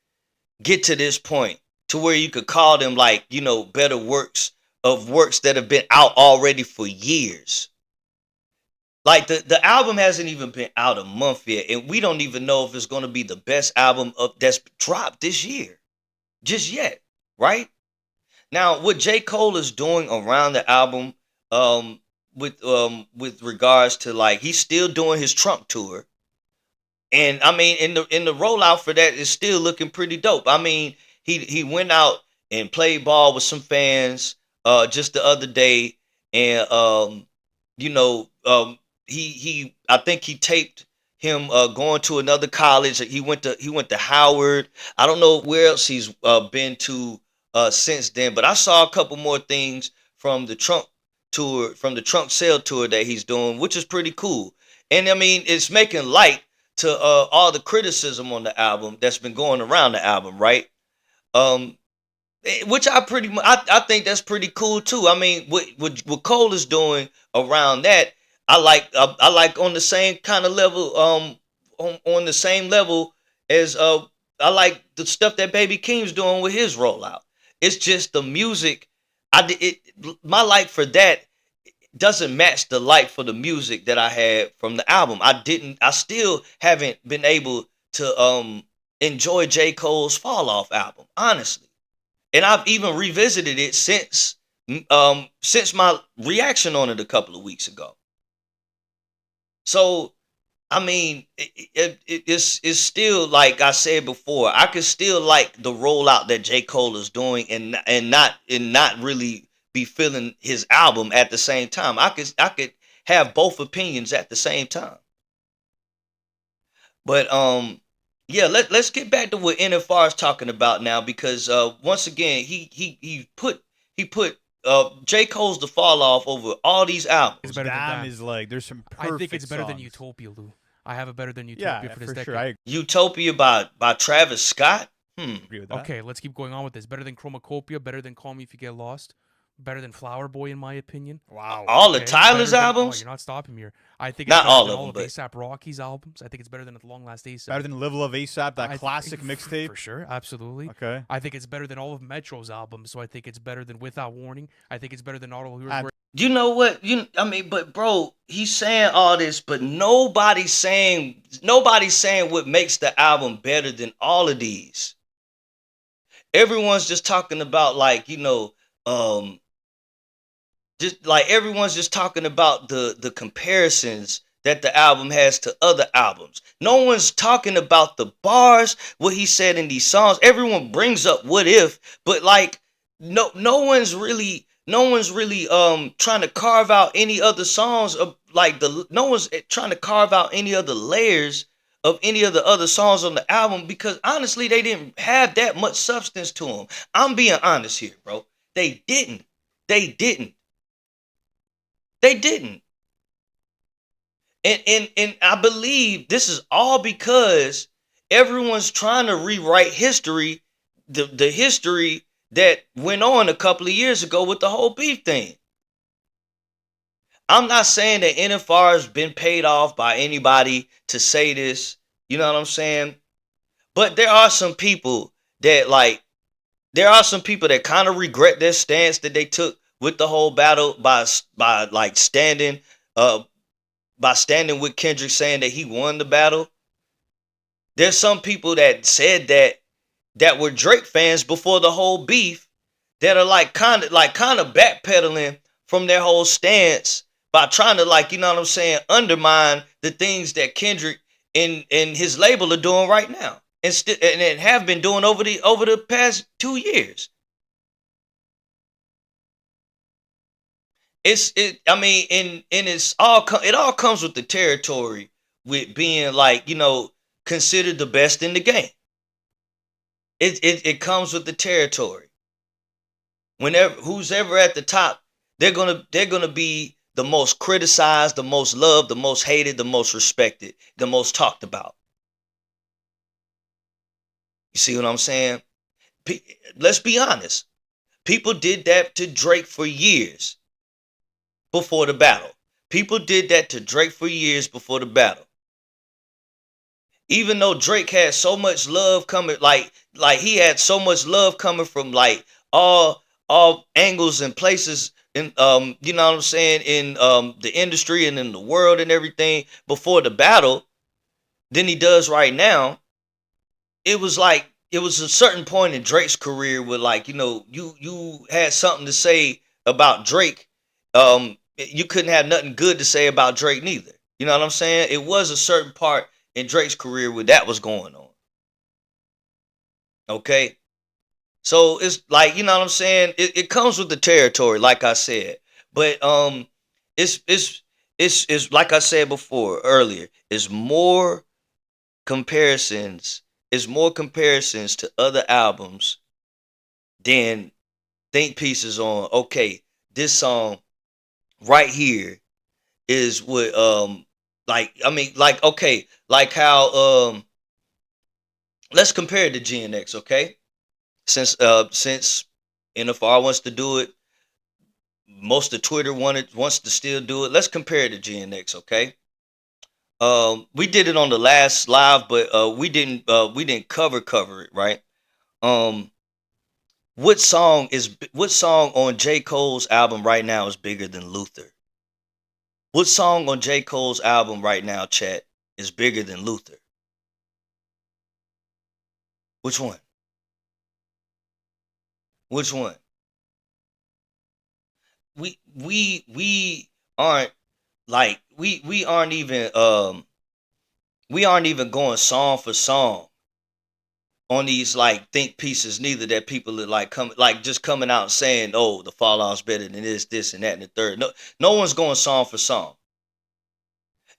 get to this point to where you could call them like, you know, better works that have been out already for years. Like the album hasn't even been out a month yet, and we don't even know if it's going to be the best album that's dropped this year, just yet, right? Now, what J. Cole is doing around the album, with regards to like he's still doing his Trump tour. And I mean, in the rollout for that is still looking pretty dope. I mean, he went out and played ball with some fans just the other day, and you know, he I think he taped him going to another college. He went to Howard. I don't know where else he's been to since then, but I saw a couple more things from the Trump tour, from the Trump sale tour that he's doing, which is pretty cool. And I mean, it's making light to all the criticism on the album that's been going around the album, right? Which I think that's pretty cool too. I mean, what Cole is doing around that, I like on the same kind of level, on the same level as I like the stuff that Baby Keem's doing with his rollout. It's just the music. My like for that doesn't match the like for the music that I had from the album. I still haven't been able to enjoy J. Cole's Fall Off album, honestly. And I've even revisited it since my reaction on it a couple of weeks ago. So I mean, it's still like I said before. I could still like the rollout that J. Cole is doing, and not really be feeling his album at the same time. I could have both opinions at the same time. But yeah, let's get back to what NFR is talking about now, because once again he put J. Cole's The Fall Off over all these albums. Damn is like there's some perfect I think it's better than songs. Utopia, Lou. I have a better than Utopia for this decade. Sure. Utopia by Travis Scott. Agree with that. Okay, let's keep going on with this. Better than Chromacopia, better than Call Me If You Get Lost, better than Flower Boy in my opinion. Wow. All of Tyler's albums? You're not stopping me here. I think Not it's better all than of all them, of but ASAP Rocky's albums. I think it's better than At Long Last ASAP. Better than Live Love ASAP, that I classic think mixtape. For sure, absolutely. Okay. I think it's better than all of Metro's albums, so I think it's better than Without Warning. I think it's better than Auto Heroes. You know what? But bro, he's saying all this, but nobody's saying what makes the album better than all of these. Everyone's just talking about everyone's just talking about the comparisons that the album has to other albums. No one's talking about the bars, what he said in these songs. Everyone brings up What If, but like no one's really trying to carve out any other songs of no one's trying to carve out any other layers of any of the other songs on the album, because honestly they didn't have that much substance to them. I'm being honest here, bro. They didn't. And I believe this is all because everyone's trying to rewrite history, the history that went on a couple of years ago with the whole beef thing. I'm not saying that NFR has been paid off by anybody to say this, you know what I'm saying? But there are some people that kind of regret their stance that they took with the whole battle by like standing by standing with Kendrick saying that he won the battle. There's some people that said that were Drake fans before the whole beef that are like kind of backpedaling from their whole stance by trying to, like, you know what I'm saying, undermine the things that Kendrick and his label are doing right now, and have been doing over the past 2 years. I mean, and it all comes with the territory, with being, like, you know, considered the best in the game. It comes with the territory. Whenever who's ever at the top, they're gonna be the most criticized, the most loved, the most hated, the most respected, the most talked about. You see what I'm saying? Let's be honest. People did that to Drake for years before the battle. People did that to Drake for years before the battle. Even though Drake had so much love coming, like he had so much love coming from, like, all angles and places, in you know what I'm saying, in the industry and in the world and everything before the battle, than he does right now. It was a certain point in Drake's career where, like, you know, you had something to say about Drake. You couldn't have nothing good to say about Drake neither. You know what I'm saying? It was a certain part in Drake's career where that was going on. Okay? So it's like, you know what I'm saying? It comes with the territory, like I said. But it's like I said before earlier, it's more comparisons. It's more comparisons to other albums than think pieces on, okay, this song right here is what okay, like how let's compare it to GNX, okay? Since NFR wants to do it, most of Twitter wants to still do it. Let's compare it to GNX, okay? We did it on the last live, but we didn't cover it, right? What song on J. Cole's album right now is bigger than Luther? What song on J. Cole's album right now, chat, is bigger than Luther? Which one? Which one? We aren't like we aren't even going song for song on these, like, think pieces neither, that people are like just coming out and saying, oh, the Fallout's better than this and that and the third. No one's going song for song.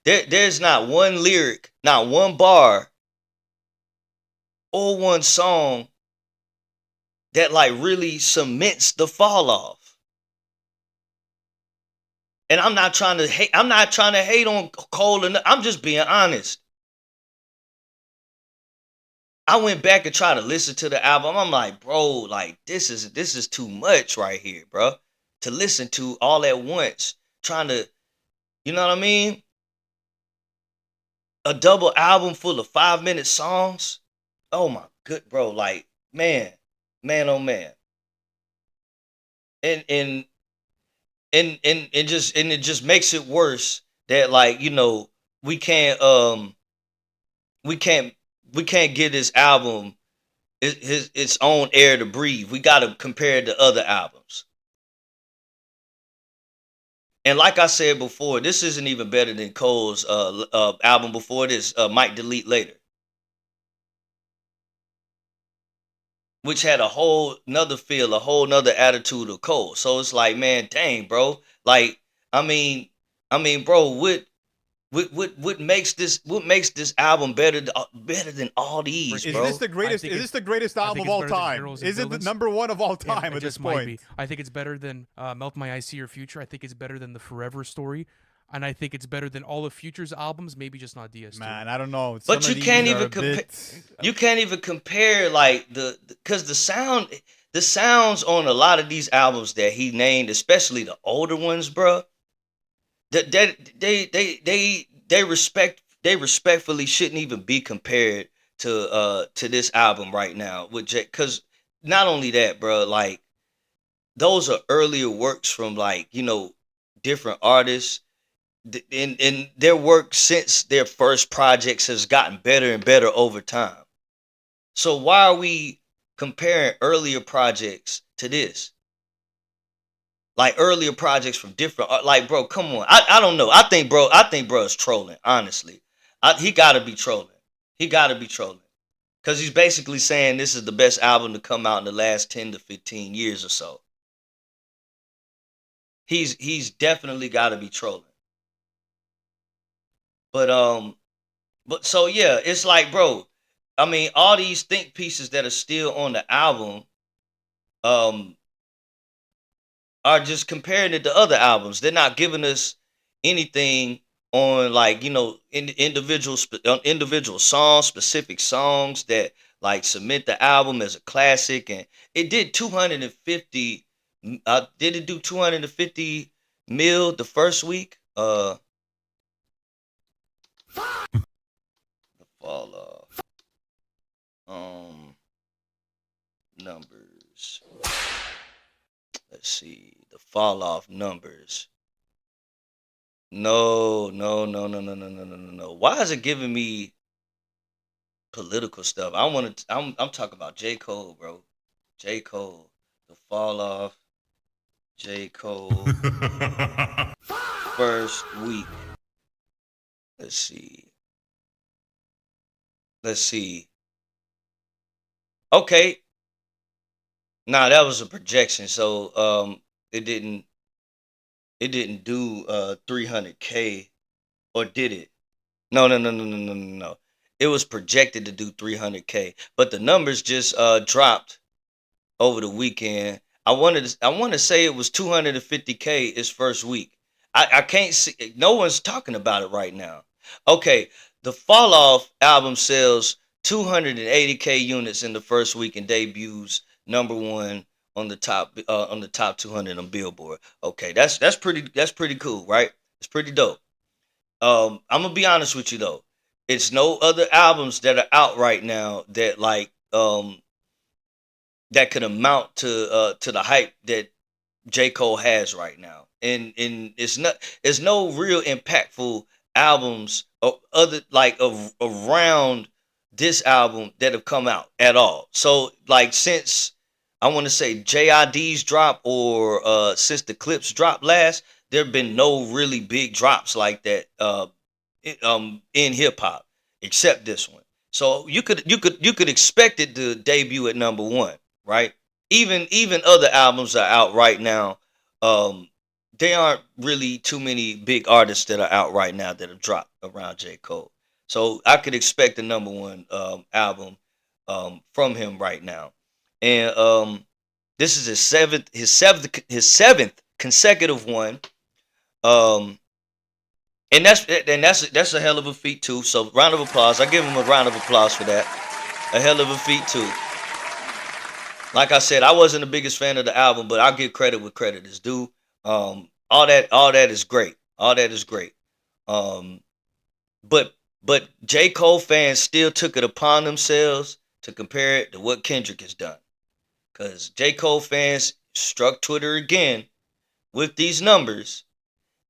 There's not one lyric, not one bar, or one song that, like, really cements the fall off. And I'm not trying to hate on Cole, and I'm just being honest. I went back and tried to listen to the album. I'm like, bro, like, this is too much right here, bro, to listen to all at once. Trying to, you know what I mean? A double album full of 5-minute songs. Oh my good, bro, like, man, oh man. And it just makes it worse that, like, you know, we can't give this album its own air to breathe. We got to compare it to other albums. And like I said before, this isn't even better than Cole's album before this, Might Delete Later, which had a whole nother feel, a whole nother attitude of Cole. So it's like, man, dang, bro. Like, I mean, bro, what makes this album better than all these, bro? Is this the greatest album of all time? Is it the number one of all time at this point? I think it's better than Melt My Eyes, See Your Future. I think it's better than the Forever Story. And I think it's better than all of Future's albums, maybe just not DS2. Man, I don't know. But you can't even compare. You can't even compare, like, because the sounds on a lot of these albums that he named, especially the older ones, bro. They respectfully shouldn't even be compared to this album right now with Jay. Because not only that, bro, like, those are earlier works from, like, you know, different artists in their work since their first projects has gotten better and better over time. So why are we comparing earlier projects to this? Like earlier projects from different, like, bro, come on. I don't know. I think bro is trolling. Honestly, he gotta be trolling. He gotta be trolling because he's basically saying this is the best album to come out in the last 10 to 15 years or so. He's definitely got to be trolling. But so yeah, it's like, bro, I mean, all these think pieces that are still on the album, are just comparing it to other albums. They're not giving us anything on, like, individual songs, specific songs that like cement the album as a classic. And it did 250. Did it do 250 mil the first week? The fall off. Numbers. Let's see the fall off numbers. No. Why is it giving me political stuff? I'm talking about J. Cole, bro. J. Cole, the fall off. J. Cole, first week. Let's see. Okay. Nah, that was a projection. So it didn't do 300K, or did it? No. It was projected to do 300K, but the numbers just dropped over the weekend. I want to say it was 250K his first week. I can't see. No one's talking about it right now. Okay, the Fall Off album sells 280K units in the first week and debuts #1 on the top 200 on Billboard. Okay, that's pretty cool, right? It's pretty dope. I'm gonna be honest with you though. It's no other albums that are out right now that like that could amount to the hype that J. Cole has right now. And it's no real impactful albums or other like around this album that have come out at all. So like since I want to say JID's drop, or since the Clips dropped last, there have been no really big drops like that in hip hop except this one. So you could expect it to debut at #1, right? Even other albums are out right now. There aren't really too many big artists that are out right now that have dropped around J. Cole. So I could expect the #1 album from him right now. And this is his seventh consecutive one. And that's a hell of a feat too. So round of applause. I give him a round of applause for that. A hell of a feat too. Like I said, I wasn't the biggest fan of the album, but I'll give credit where credit is due. All that is great. All that is great. But J. Cole fans still took it upon themselves to compare it to what Kendrick has done. Because J. Cole fans struck Twitter again with these numbers,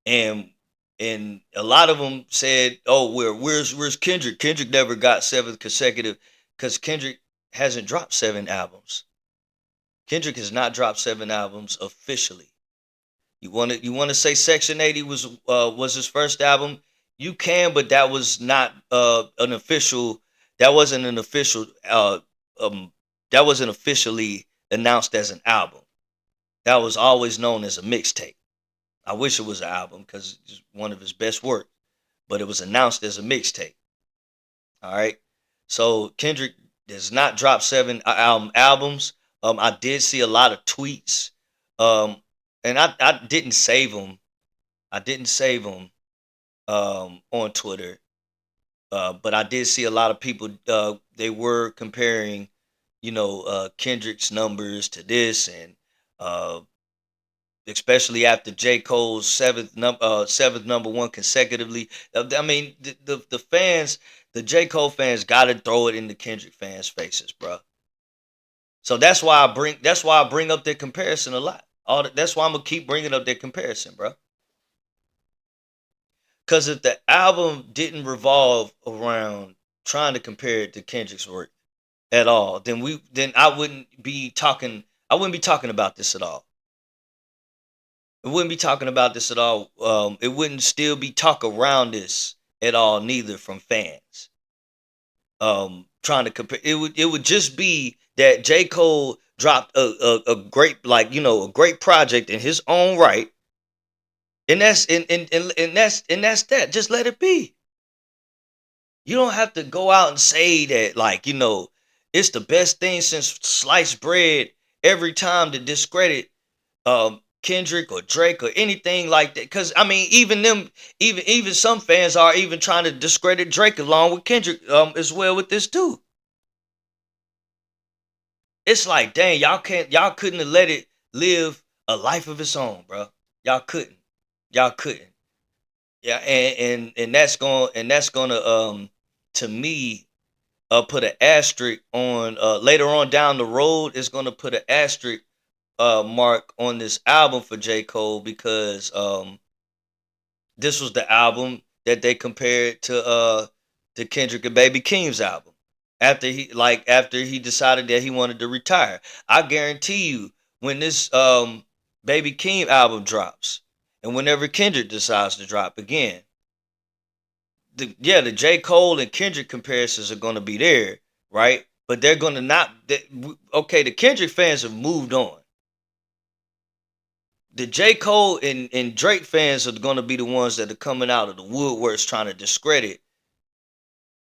and a lot of them said, "Oh, where's Kendrick? Kendrick never got 7th consecutive," because Kendrick hasn't dropped 7 albums. Kendrick has not dropped 7 albums officially. You want to say Section 80 was his first album? You can, but that was not an official. That wasn't an official. That wasn't officially announced as an album. That was always known as a mixtape. I wish it was an album because it's one of his best work, but it was announced as a mixtape. All right. So Kendrick does not drop 7 albums. I did see a lot of tweets, and I didn't save them. I didn't save them on Twitter, but I did see a lot of people. They were comparing, Kendrick's numbers to this, and especially after J. Cole's seventh #1 consecutively. I mean, the fans, the J. Cole fans, got to throw it in the Kendrick fans' faces, bro. So that's why I bring up that comparison a lot. That's why I'm gonna keep bringing up that comparison, bro. Because if the album didn't revolve around trying to compare it to Kendrick's work at all, then I wouldn't be talking about this at all. It wouldn't be talking about this at all. It wouldn't still be talk around this at all, neither from fans. Trying to compare it would just be that J. Cole dropped a great, like, a great project in his own right. And that's that's that. Just let it be. You don't have to go out and say that, like, it's the best thing since sliced bread every time to discredit Kendrick or Drake or anything like that. Cause I mean, even some fans are even trying to discredit Drake along with Kendrick as well with this too. It's like, dang, y'all couldn't have let it live a life of its own, bro. Y'all couldn't. Yeah, and that's gonna to me put an asterisk on later on down the road. It's gonna put an asterisk mark on this album for J. Cole, because this was the album that they compared to Kendrick and Baby Keem's album after he decided that he wanted to retire. I guarantee you, when this Baby Keem album drops, and whenever Kendrick decides to drop again, the J. Cole and Kendrick comparisons are going to be there, right? But they're going to not. Okay, the Kendrick fans have moved on. The J. Cole and Drake fans are going to be the ones that are coming out of the woodworks trying to discredit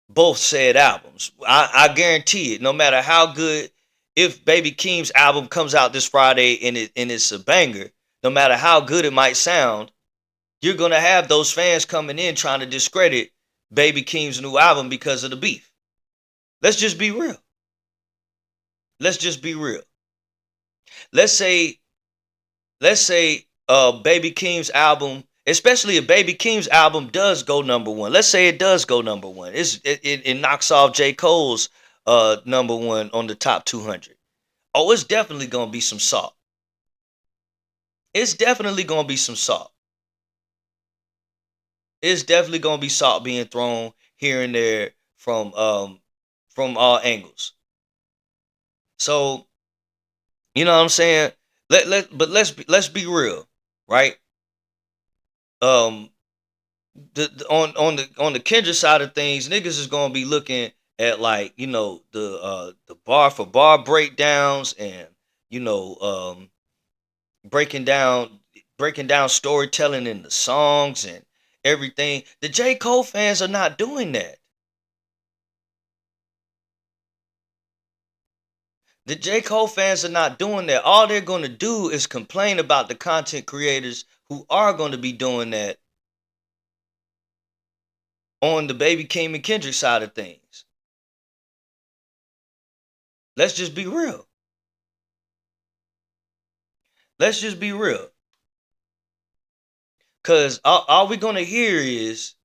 both said albums. I guarantee it. No matter how good, if Baby Keem's album comes out this Friday and it's a banger, no matter how good it might sound, you're gonna have those fans coming in trying to discredit Baby Keem's new album because of the beef. Let's just be real. Let's say Baby Keem's album, especially if Baby Keem's album does go number one. Let's say it does go number one. It knocks off J. Cole's number one on the top 200. Oh, it's definitely gonna be some salt. It's definitely gonna be some salt. It's definitely gonna be salt being thrown here and there from all angles. So, you know what I'm saying? Let's be real, right? On the Kendrick side of things, niggas is gonna be looking at, like, the bar for bar breakdowns, and breaking down storytelling in the songs and everything. The J. Cole fans are not doing that. The J. Cole fans are not doing that. All they're going to do is complain about the content creators who are going to be doing that on the Baby Keem and Kendrick side of things. Let's just be real. Cause all we're gonna hear is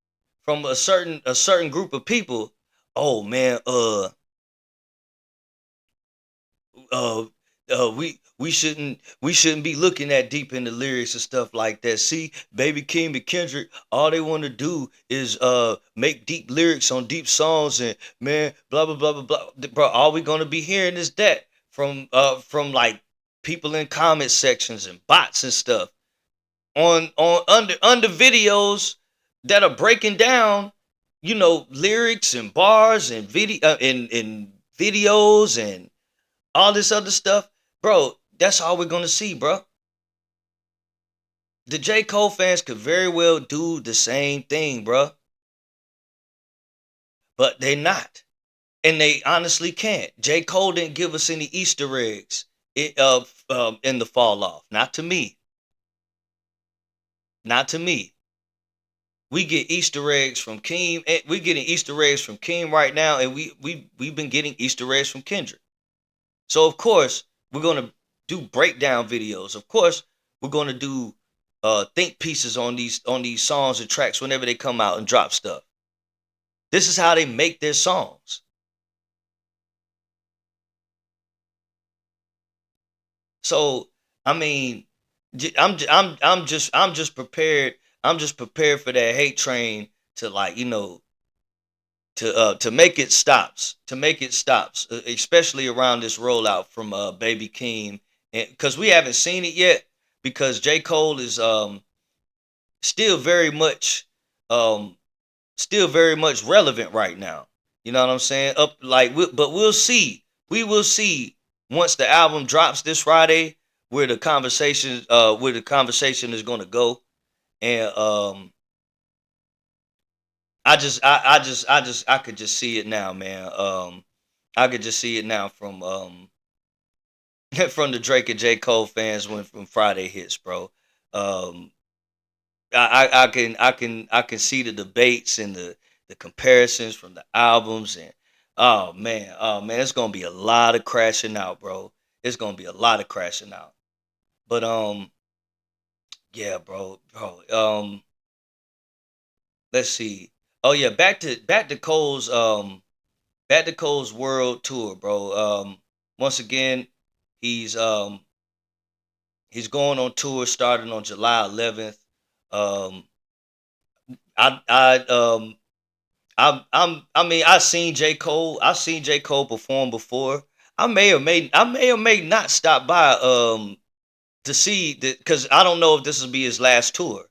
from a certain group of people. Oh man, we shouldn't be looking that deep in the lyrics and stuff like that. See, Baby Keem and Kendrick, all they want to do is make deep lyrics on deep songs, and man, blah blah blah blah blah. Bro, all we gonna be hearing is that from like people in comment sections and bots and stuff on under videos that are breaking down, lyrics and bars and video in videos and all this other stuff. Bro, that's all we're gonna see, bro. The J. Cole fans could very well do the same thing, bro, but they're not, and they honestly can't. J. Cole didn't give us any Easter eggs in the fall off. Not to me. We get Easter eggs from Keem. We're getting Easter eggs from Keem right now, and we've been getting Easter eggs from Kendrick. So of course we're gonna do breakdown videos. Of course we're gonna do think pieces on these songs and tracks whenever they come out and drop stuff. This is how they make their songs. So I mean, I'm just prepared. I'm just prepared for that hate train to like, to make it stops, especially around this rollout from Baby Keem, because we haven't seen it yet, because J. Cole is still very much um relevant right now. You know what I'm saying? But we'll see. We will see once the album drops this Friday where the conversation is going to go. And I could just see it now, man. I could just see it now from from the Drake and J. Cole fans when from Friday hits, bro. Um, I can see the debates and the comparisons from the albums, and oh man, it's gonna be a lot of crashing out, bro. It's gonna be a lot of crashing out. But yeah, bro. Let's see. Oh yeah, back to Cole's world tour, bro. Once again, he's um he's going on tour starting on July 11th. Um, I I I mean, I've seen J Cole perform before. I may or may not stop by to see that, because I don't know if this will be his last tour.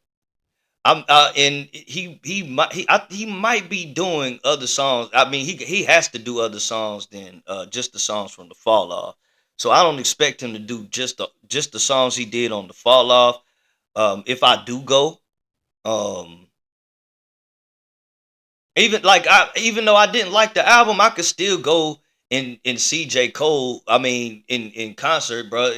And he might be doing other songs. I mean, he has to do other songs than just the songs from the Fall Off. So I don't expect him to do just the songs he did on the Fall Off. If I do go, um, even though I didn't like the album, I could still go and see J. Cole. I mean, in concert, bro.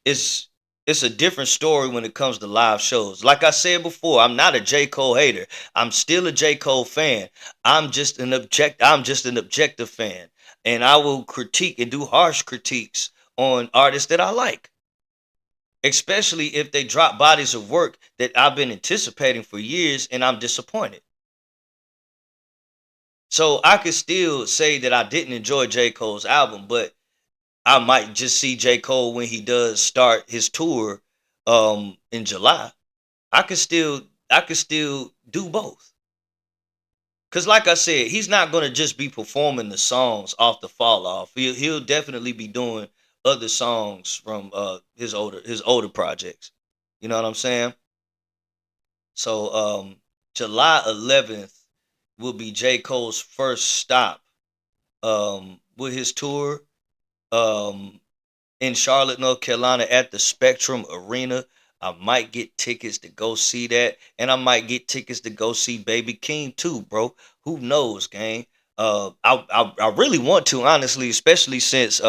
It's it's a different story when it comes to live shows. Like I said before, I'm not a J. Cole hater. I'm still a J. Cole fan. I'm just an objective fan. And I will critique and do harsh critiques on artists that I like. Especially if they drop bodies of work that I've been anticipating for years and I'm disappointed. So I could still say that I didn't enjoy J. Cole's album, but I might just see J. Cole when he does start his tour in July. I could still do both. Cause like I said, he's not gonna just be performing the songs off the Fall Off. He'll definitely be doing other songs from his older projects. You know what I'm saying? So July 11th will be J. Cole's first stop with his tour um, in Charlotte, North Carolina at the Spectrum Arena. I might get tickets to go see that, and I might get tickets to go see Baby King too, bro. Who knows, gang? I really want to, honestly, especially since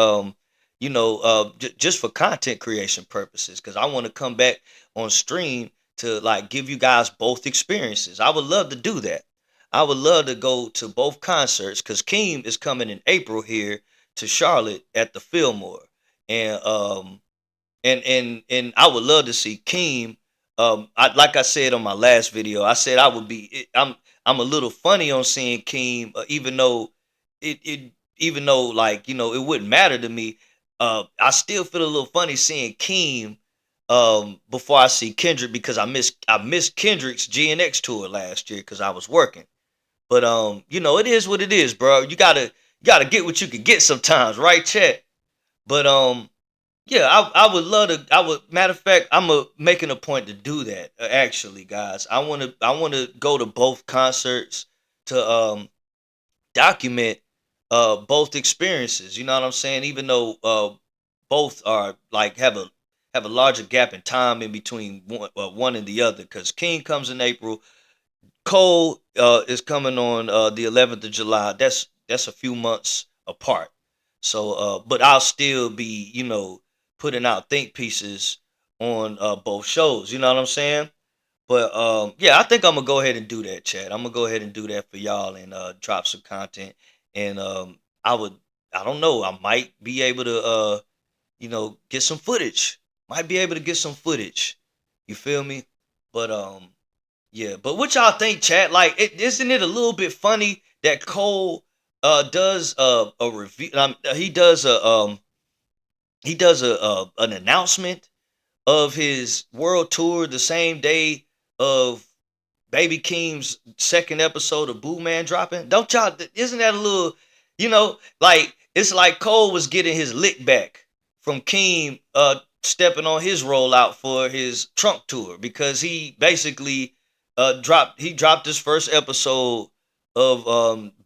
just for content creation purposes, because I want to come back on stream to like give you guys both experiences. I would love to do that. I would love to go to both concerts because Keem is coming in April here to Charlotte at the Fillmore, and and I would love to see Keem. Like I said on my last video, I said I would be. I'm a little funny on seeing Keem, even though like it wouldn't matter to me. I still feel a little funny seeing Keem before I see Kendrick, because I missed Kendrick's GNX tour last year because I was working. But it is what it is, bro. You gotta get what you can get sometimes, right, Chet? But yeah, I would love to. I would, matter of fact, making a point to do that. Actually, guys, I wanna go to both concerts to document both experiences. You know what I'm saying? Even though both are like have a larger gap in time in between one and the other. Because King comes in April, Cole is coming on the 11th of July. That's a few months apart. So, but I'll still be, putting out think pieces on both shows. You know what I'm saying? But yeah, I think I'm gonna go ahead and do that, Chad. I'm gonna go ahead and do that for y'all and drop some content. And I would, I don't know, I might be able to, get some footage. Might be able to get some footage. You feel me? But yeah. But what y'all think, chat? Like, isn't it a little bit funny that Cole does a review? He does an announcement of his world tour the same day of Baby Keem's second episode of BOOMAN dropping? Don't y'all? Isn't that a little? Like it's like Cole was getting his lick back from Keem stepping on his rollout for his trunk tour, because he basically dropped his first episode of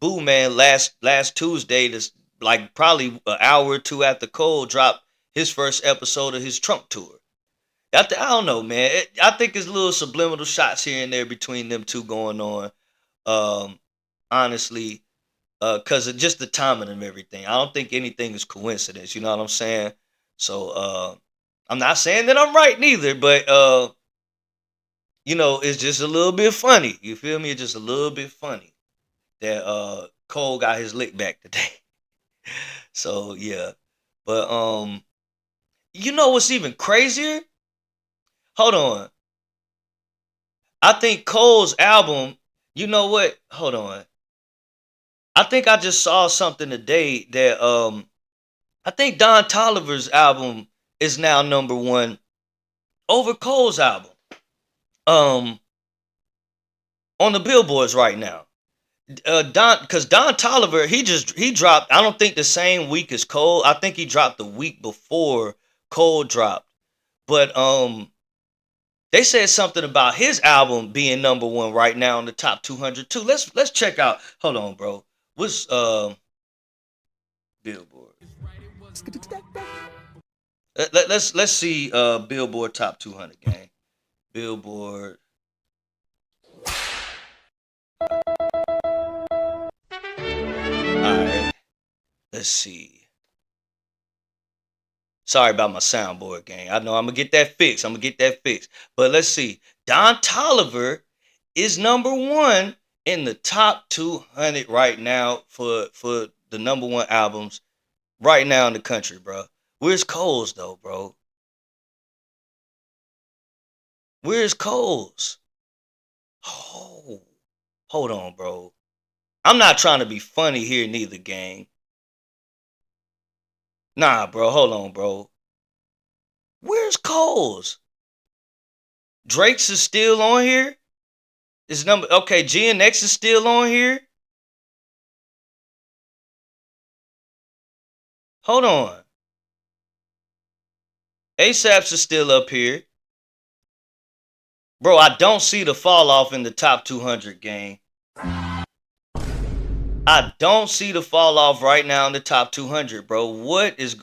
BOOMAN last Tuesday. This like probably an hour or two after Cole dropped his first episode of his trunk tour. I don't know, man. I think there's little subliminal shots here and there between them two going on. Honestly, because of just the timing and everything. I don't think anything is coincidence. You know what I'm saying? So I'm not saying that I'm right neither, but it's just a little bit funny. You feel me? It's just a little bit funny that Cole got his lick back today. So yeah, but you know what's even crazier? Hold on. I think Cole's album, you know what? Hold on. I think I just saw something today that I think Don Toliver's album is now number one over Cole's album. On the billboards right now. Because Don Toliver, he dropped, I don't think the same week as Cole. I think he dropped the week before Cole dropped. But they said something about his album being number one right now in the top 200 too. Let's check out. Hold on, bro. What's Billboard? Let's see Billboard top 200 gang. Billboard. Alright. Let's see. Sorry about my soundboard, gang. I know I'm gonna get that fixed. But let's see. Don Toliver is number one in the top 200 right now for the number one albums right now in the country, bro. Where's Cole's though, bro? Where's Cole's? Oh, hold on, bro. I'm not trying to be funny here neither, gang. Nah, bro, hold on, bro. Where's Cole's? Drake's is still on here? Okay, GNX is still on here? Hold on. ASAP's is still up here. Bro, I don't see the fall off in the top 200, gang. I don't see the fall off right now in the top 200, bro.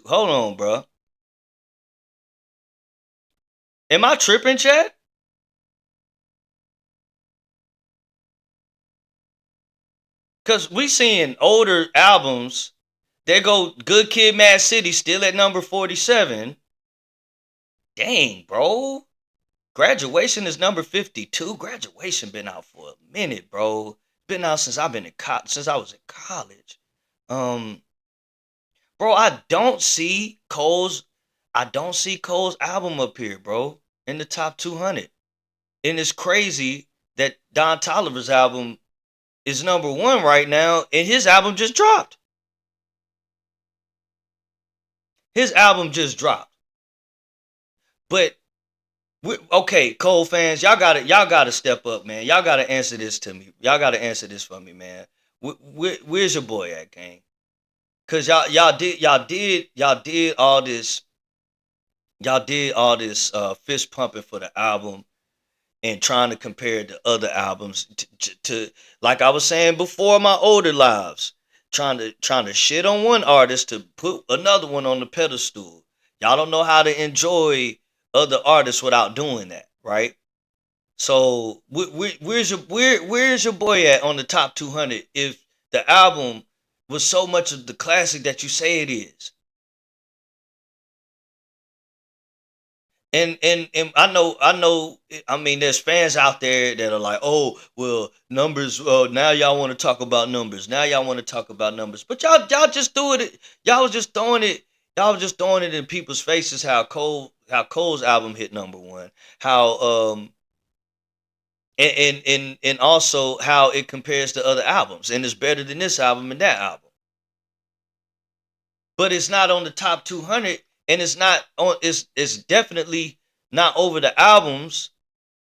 Hold on, bro. Am I tripping, chat? Because we seeing older albums. There go Good Kid, Mad City still at number 47. Dang, bro. Graduation is number 52. Graduation been out for a minute, bro. Been out since I was in college. Bro, I don't see Cole's album up here, bro, in the top 200. And it's crazy that Don Toliver's album is number one right now, and his album just dropped. But okay, Cole fans, y'all gotta step up, man. Y'all gotta answer this to me. Y'all gotta answer this for me, man. Where's your boy at, gang? Cause y'all did all this fist pumping for the album and trying to compare it to other albums to like I was saying before my older lives, trying to shit on one artist to put another one on the pedestal. Y'all don't know how to enjoy other artists without doing that, right? So where's your boy at on the top 200 if the album was so much of the classic that you say it is? And I know. I mean, there's fans out there that are like, "Oh, well, numbers. Now y'all want to talk about numbers. But y'all just do it. Y'all was just throwing it in people's faces. How Cole's album hit number one. How and also how it compares to other albums, and it's better than this album and that album. But it's not on the top 200. And it's not on. It's definitely not over the albums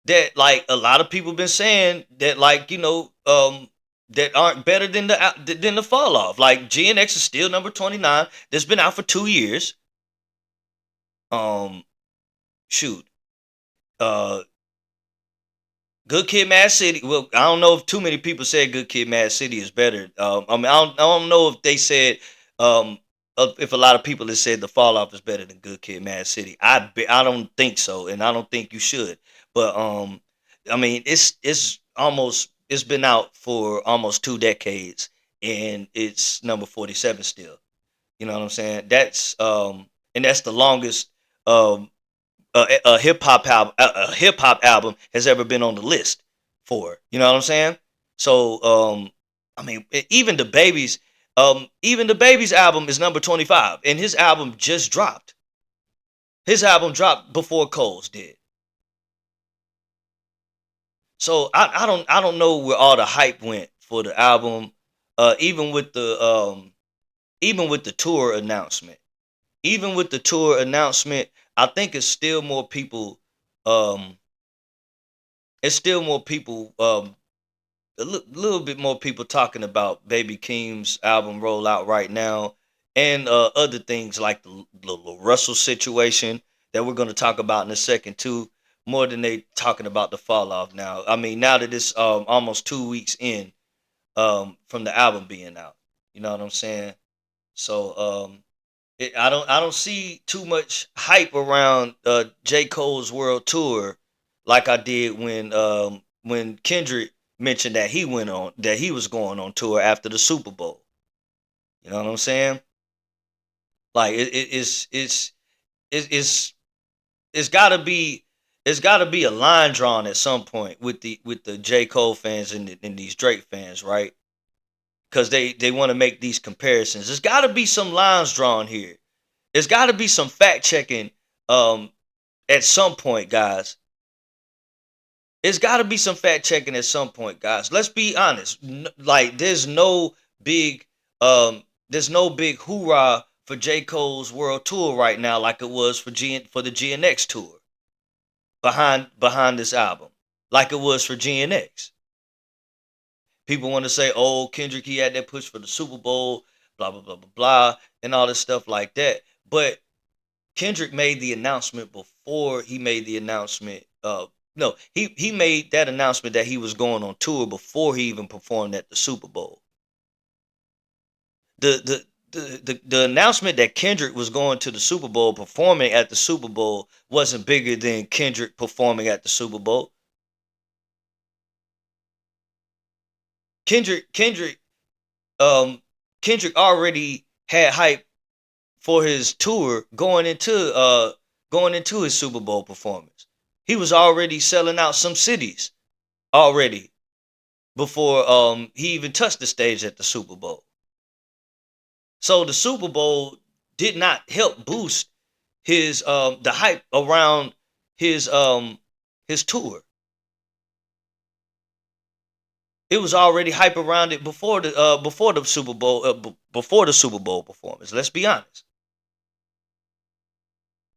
that like a lot of people been saying that like that aren't better than the fall off. Like GNX is still number 29. That's been out for 2 years. Um, shoot. Uh, Good Kid, Mad City. Well, I don't know if too many people said Good Kid, Mad City is better. I mean, I don't know if they said if a lot of people have said the Fall Off is better than Good Kid, Mad City. I don't think so, and I don't think you should. But I mean, it's been out for almost 2 decades, and it's number 47 still. You know what I'm saying? And that's the longest um a hip hop album has ever been on the list for. You know what I'm saying? So I mean, even the baby's album is number 25, and his album just dropped. His album dropped before Cole's did. So I don't know where all the hype went for the album, even with the tour announcement. Even with the tour announcement, I think um it's still more people little bit more people talking about Baby Keem's album rollout right now, and other things like the Larussell situation that we're going to talk about in a second too, more than they talking about the fall off now. I mean, now that it's almost 2 weeks in from the album being out, you know what I'm saying? So I don't see too much hype around J. Cole's world tour like I did when Kendrick mentioned that he was going on tour after the Super Bowl. You know what I'm saying? Like it's gotta be a line drawn at some point with the J. Cole fans and these Drake fans, right? Because they want to make these comparisons. There's got to be some lines drawn here. There's got to be some fact checking at some point, guys. It's got to be some fact checking at some point, guys. Let's be honest. Like there's no big hoorah for J. Cole's world tour right now like it was for the GNX tour behind this album, like it was for GNX. People want to say, "Oh, Kendrick, he had that push for the Super Bowl, blah blah blah blah blah," and all this stuff like that. But Kendrick made the announcement before he made the announcement. No, he made that announcement that he was going on tour before he even performed at the Super Bowl. The announcement that Kendrick was going to the Super Bowl, performing at the Super Bowl, wasn't bigger than Kendrick performing at the Super Bowl. Kendrick already had hype for his tour going into his Super Bowl performance. He was already selling out some cities already before he even touched the stage at the Super Bowl. So the Super Bowl did not help boost his the hype around his tour. It was already hype around it before the Super Bowl before the Super Bowl performance. Let's be honest.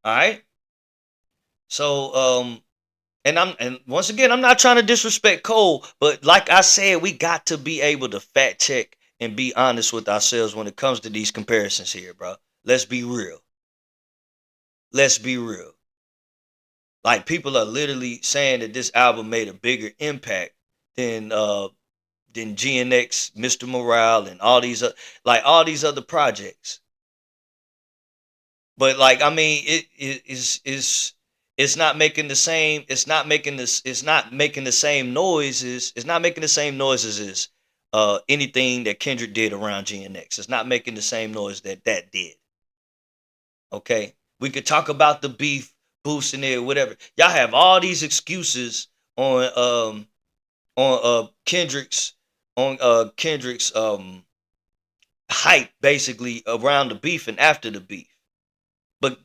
All right. So and once again, I'm not trying to disrespect Cole, but like I said, we got to be able to fact check and be honest with ourselves when it comes to these comparisons here, bro. Let's be real. Let's be real. Like people are literally saying that this album made a bigger impact than GNX, Mr. Morale, and all these other projects. But like I mean, it's not making the same. It's not making the same noises. It's not making the same noises as anything that Kendrick did around GNX. It's not making the same noise that did. Okay, we could talk about the beef boosting it, whatever. Y'all have all these excuses on Kendrick's hype basically around the beef and after the beef. But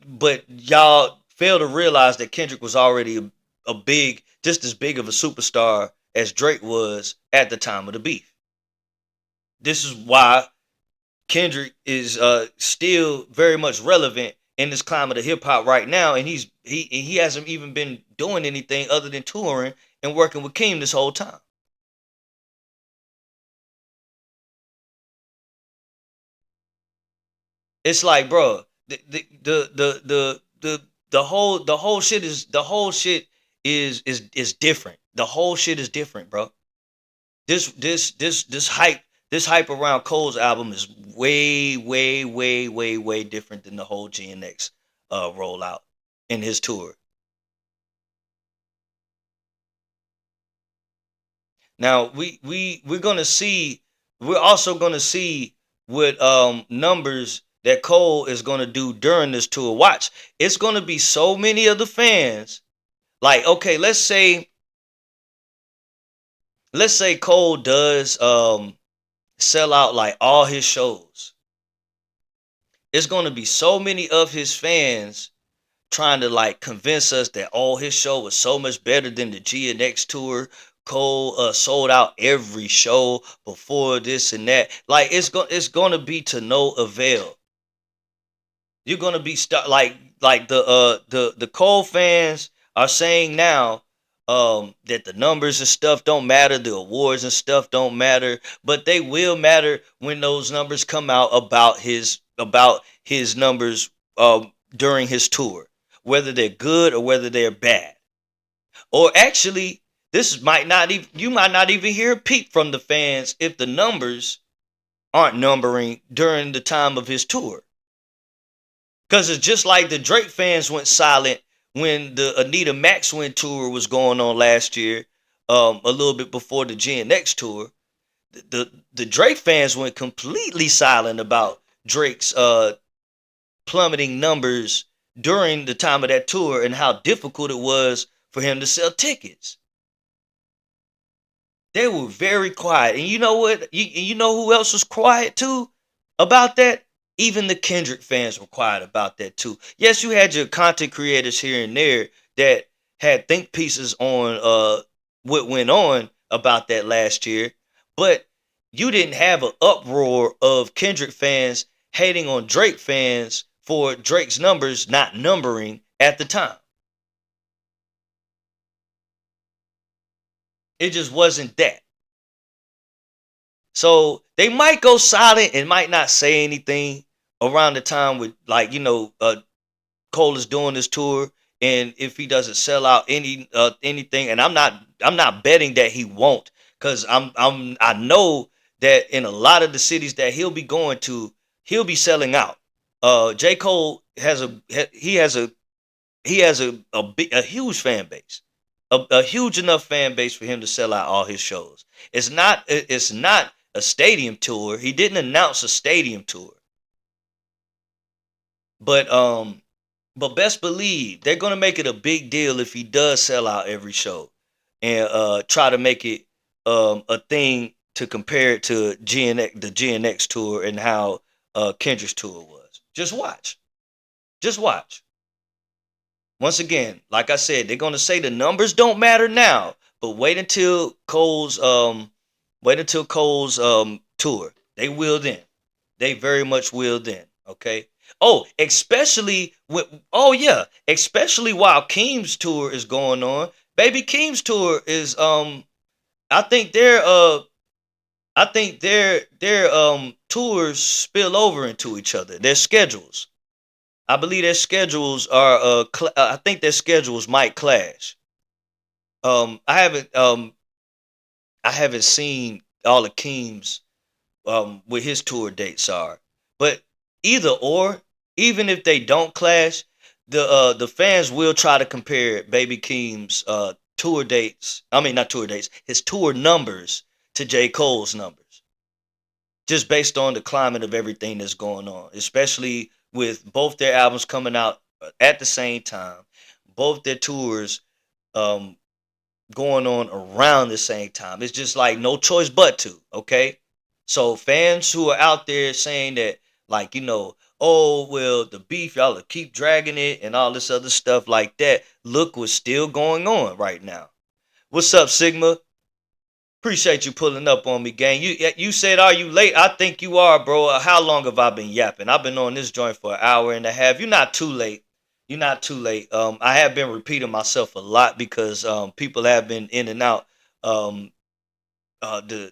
y'all fail to realize that Kendrick was already just as big of a superstar as Drake was at the time of the beef. This is why Kendrick is still very much relevant in this climate of hip hop right now, and he hasn't even been doing anything other than touring and working with Keem this whole time. It's like, bro, the whole shit is different. The whole shit is different, bro. This hype around Cole's album is way different than the whole GNX rollout in his tour. Now we're also gonna see what numbers that Cole is gonna do during this tour. Watch, it's gonna be so many of the fans. Like, okay, let's say Cole does sell out like all his shows. It's gonna be so many of his fans trying to like convince us that his show was so much better than the GNX tour. Cole sold out every show before this and that. Like it's gonna be to no avail. You're gonna be like the Cole fans are saying now that the numbers and stuff don't matter, the awards and stuff don't matter, but they will matter when those numbers come out about his numbers during his tour, whether they're good or whether they're bad. Or actually, you might not even hear a peep from the fans if the numbers aren't numbering during the time of his tour. Because it's just like the Drake fans went silent when the Anita Maxwell tour was going on last year, a little bit before the GNX tour. The Drake fans went completely silent about Drake's plummeting numbers during the time of that tour and how difficult it was for him to sell tickets. They were very quiet. And you know what? You know who else was quiet too about that? Even the Kendrick fans were quiet about that too. Yes, you had your content creators here and there that had think pieces on what went on about that last year, but you didn't have an uproar of Kendrick fans hating on Drake fans for Drake's numbers not numbering at the time. It just wasn't that. So they might go silent and might not say anything around the time with Cole is doing this tour, and if he doesn't sell out anything, and I'm not betting that he won't, because I know that in a lot of the cities that he'll be going to, he'll be selling out. J. Cole has a huge fan base, a huge enough fan base for him to sell out all his shows. It's not a stadium tour. He didn't announce a stadium tour. But best believe they're gonna make it a big deal if he does sell out every show, and try to make it a thing to compare it to the GNX tour and how Kendrick's tour was. Just watch. Once again, like I said, they're gonna say the numbers don't matter now, but wait until Cole's tour. They will then. They very much will then. Okay. Especially while Keem's tour is going on. Baby Keem's tour is I think their tours spill over into each other. Their schedules. I believe their schedules are I think their schedules might clash. I haven't seen all of Keem's what his tour dates are. But either or, even if they don't clash, the fans will try to compare Baby Keem's tour dates. I mean, not tour dates. His tour numbers to J. Cole's numbers, just based on the climate of everything that's going on, especially with both their albums coming out at the same time, both their tours going on around the same time. It's just like no choice but to. Okay, so fans who are out there saying that, like, oh, well, the beef, y'all will keep dragging it and all this other stuff like that. Look what's still going on right now. What's up, Sigma? Appreciate you pulling up on me, gang. You said, "Are you late?" I think you are, bro. How long have I been yapping? I've been on this joint for an hour and a half. You're not too late. You're not too late. I have been repeating myself a lot because people have been in and out um to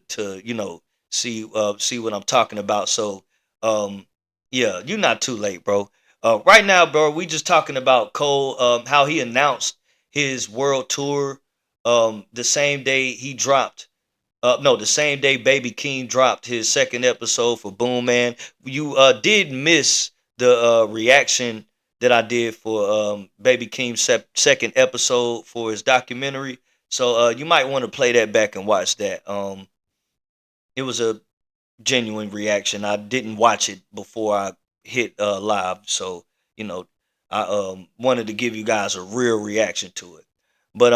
see what I'm talking about. So yeah, you're not too late, bro. Right now, bro, we just talking about Cole, how he announced his world tour the same day he dropped. No, the same day Baby Keem dropped his second episode for Boom Man. You did miss the reaction that I did for Baby Keem's second episode for his documentary. So you might want to play that back and watch that. It was a genuine reaction. I didn't watch it before I hit live, so you know I wanted to give you guys a real reaction to it. But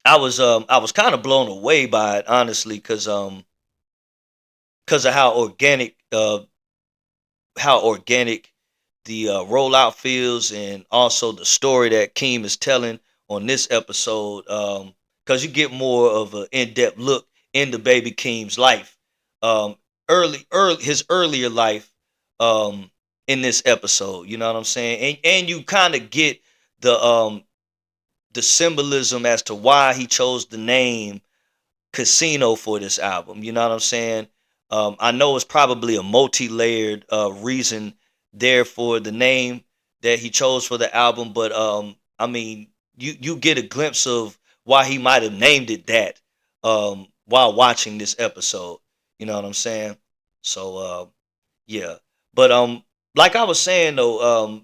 I was kind of blown away by it, honestly, because of how organic the rollout feels, and also the story that Keem is telling on this episode. Because you get more of an in-depth look into Baby Keem's life, um, early his earlier life, in this episode. You know what I'm saying? And you kind of get the symbolism as to why he chose the name Casino for this album. You know what I'm saying? I know it's probably a multi-layered reason there for the name that he chose for the album, but I mean, you get a glimpse of why he might have named it that while watching this episode. You know what I'm saying? So yeah, but like I was saying though,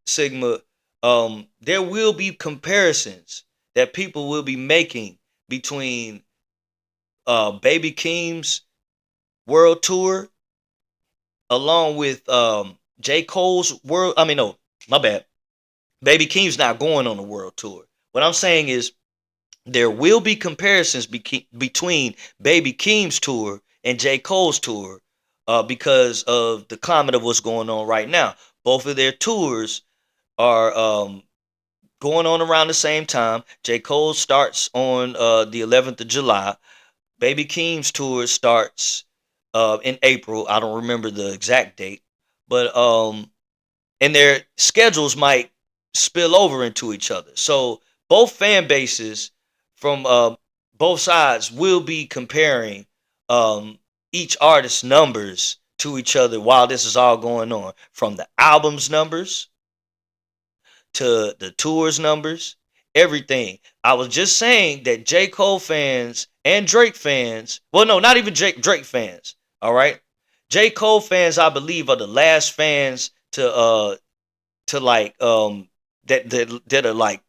Sigma, there will be comparisons that people will be making between Baby Keem's world tour along with J. Cole's world. I mean, no, my bad. Baby Keem's not going on a world tour. What I'm saying is there will be comparisons between Baby Keem's tour and J. Cole's tour because of the climate of what's going on right now. Both of their tours are going on around the same time. J. Cole starts on the 11th of July. Baby Keem's tour starts in April. I don't remember the exact date, but and their schedules might spill over into each other. So both fan bases from both sides will be comparing each artist's numbers to each other while this is all going on, from the album's numbers to the tour's numbers, everything. I was just saying that J. Cole fans and Drake fans, well, no, not even Drake fans, all right? J. Cole fans, I believe, are the last fans to like that are like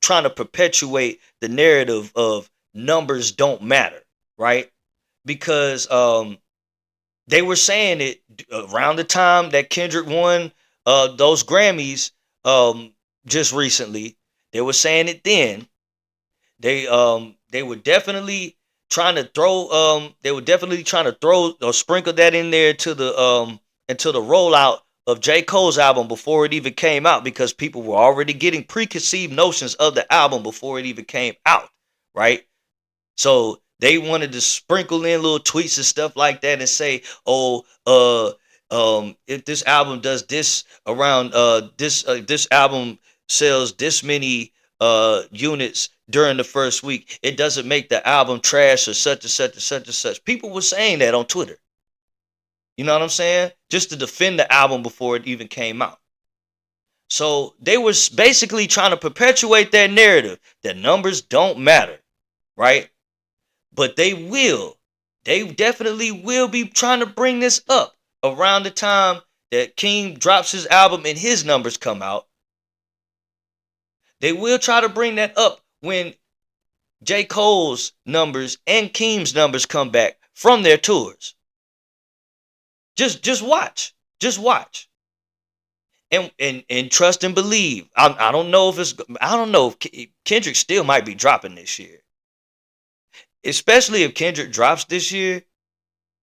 trying to perpetuate the narrative of numbers don't matter, right? Because they were saying it around the time that Kendrick won those Grammys just recently. They were saying it then. They were definitely trying to throw or sprinkle that in there to the into the rollout of J. Cole's album before it even came out, because people were already getting preconceived notions of the album before it even came out, right? So they wanted to sprinkle in little tweets and stuff like that and say, oh, if this album does this around this album sells this many units during the first week, it doesn't make the album trash or such and such and such and such. People were saying that on Twitter. You know what I'm saying? Just to defend the album before it even came out. So they were basically trying to perpetuate that narrative that numbers don't matter, right? But they definitely will be trying to bring this up around the time that Keem drops his album and his numbers come out. They will try to bring that up when J. Cole's numbers and Keem's numbers come back from their tours. Just watch. Just watch. And trust and believe. I don't know if Kendrick still might be dropping this year. Especially if Kendrick drops this year,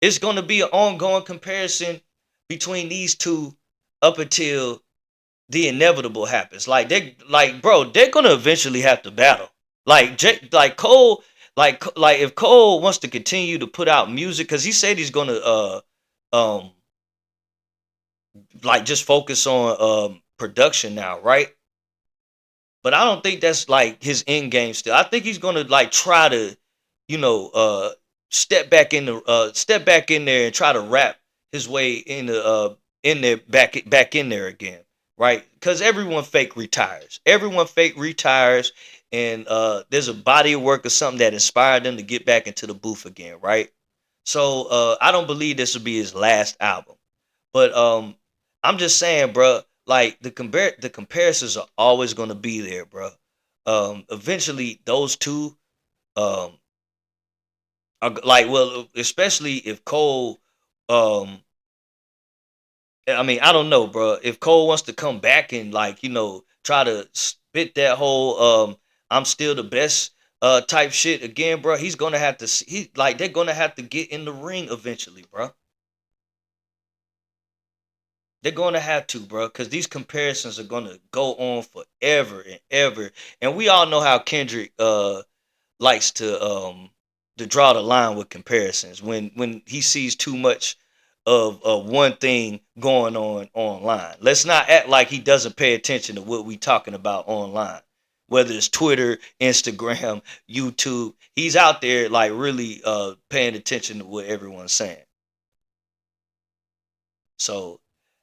it's going to be an ongoing comparison between these two up until the inevitable happens. Bro, they're going to eventually have to battle. Like Cole, like if Cole wants to continue to put out music, because he said he's gonna um like just focus on production now, right? But I don't think that's like his end game still. I think he's gonna like try to, you know, step back in there and try to rap his way in there back in there again, right? Because everyone fake retires. Everyone fake retires, and there's a body of work or something that inspired them to get back into the booth again, right? So I don't believe this will be his last album. But I'm just saying, bro. Like the comparisons are always gonna be there, bro. Eventually, those two um are like, well, especially if Cole, um, I mean, I don't know, bro. If Cole wants to come back and like, try to spit that whole "I'm still the best" type shit again, bro, he's gonna have to. He like they're gonna have to get in the ring eventually, bro. They're going to have to, bro, because these comparisons are going to go on forever and ever. And we all know how Kendrick likes to draw the line with comparisons when he sees too much of one thing going on online. Let's not act like he doesn't pay attention to what we talking about online. Whether it's Twitter, Instagram, YouTube, he's out there like really paying attention to what everyone's saying. So,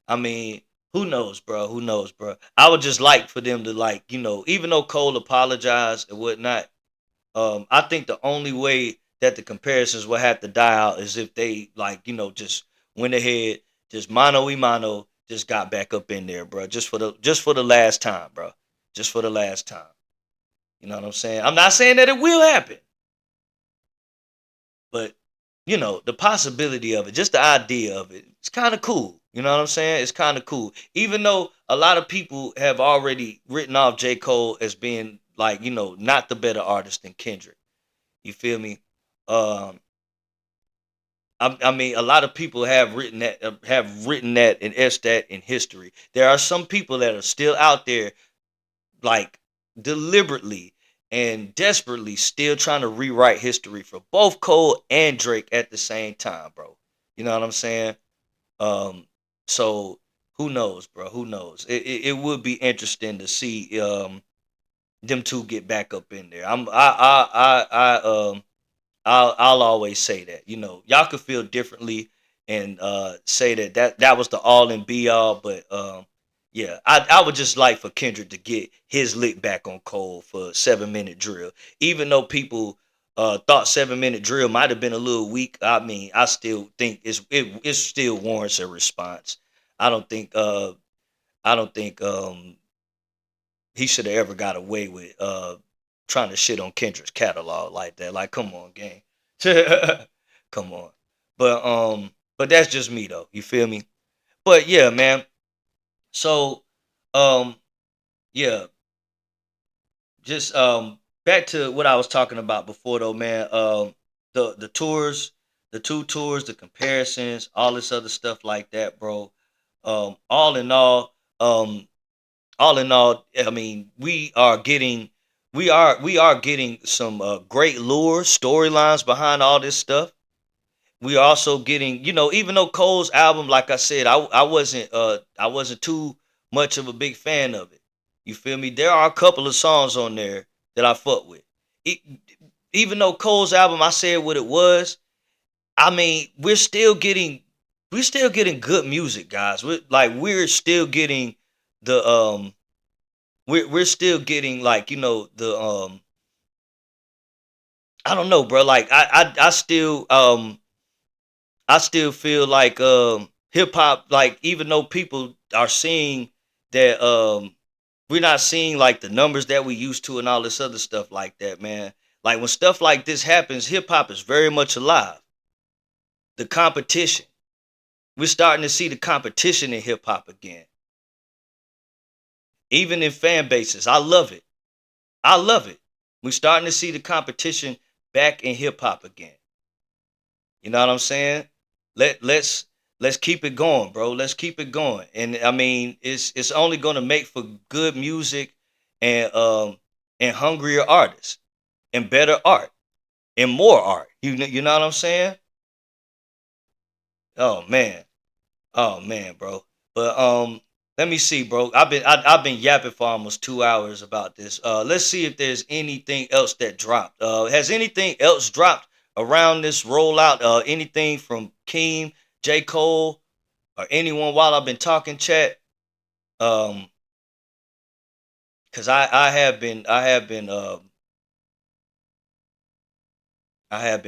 I mean, who knows, bro? Who knows, bro? I would just like for them to like, even though Cole apologized and whatnot, I think the only way that the comparisons will have to die out is if they like, just went ahead, just mano y mano, just got back up in there, bro. Just for the last time, bro. Just for the last time. You know what I'm saying? I'm not saying that it will happen, but the possibility of it, just the idea of it, it's kind of cool. You know what I'm saying? It's kind of cool. Even though a lot of people have already written off J. Cole as being like, not the better artist than Kendrick. You feel me? Um, I mean, a lot of people have written that and etched that in history. There are some people that are still out there, like deliberately and desperately still trying to rewrite history for both Cole and Drake at the same time, bro. You know what I'm saying? Um, so who knows, bro? Who knows? It would be interesting to see them two get back up in there. I'll always say that. Y'all could feel differently and say that was the all and be all, but yeah, I would just like for Kendrick to get his lick back on Cole for 7 minute drill. Even though people thought 7 minute drill might have been a little weak, I mean, I still think it still warrants a response. I don't think he should have ever got away with trying to shit on Kendrick's catalog like that. Like, come on, gang. Come on. But that's just me though. You feel me? But yeah, man. So um yeah, just back to what I was talking about before though, man. The tours, the two tours, the comparisons, all this other stuff like that, bro. All in all, I mean, we are getting some great lure storylines behind all this stuff. We are also getting, even though Cole's album, like I said, I wasn't too much of a big fan of it. You feel me? There are a couple of songs on there that I fuck with. E- Even though Cole's album, I said what it was. I mean, we're still getting good music, guys. We're still getting the we're still getting like I don't know, bro. Like I still feel like hip hop, like even though people are seeing that we're not seeing like the numbers that we used to and all this other stuff like that, man. Like when stuff like this happens, hip hop is very much alive. The competition. We're starting to see the competition in hip hop again. Even in fan bases. I love it. I love it. We're starting to see the competition back in hip hop again. You know what I'm saying? Let's keep it going, bro. Let's keep it going. And I mean, it's only gonna make for good music and hungrier artists and better art. and more art. You know what I'm saying? Oh man. Oh man, bro. But let me see, bro. I've been yapping for almost 2 hours about this. Let's see if there's anything else that dropped. Has anything else dropped around this rollout? Anything from Keem, J. Cole, or anyone while I've been talking chat? Um, cause I have been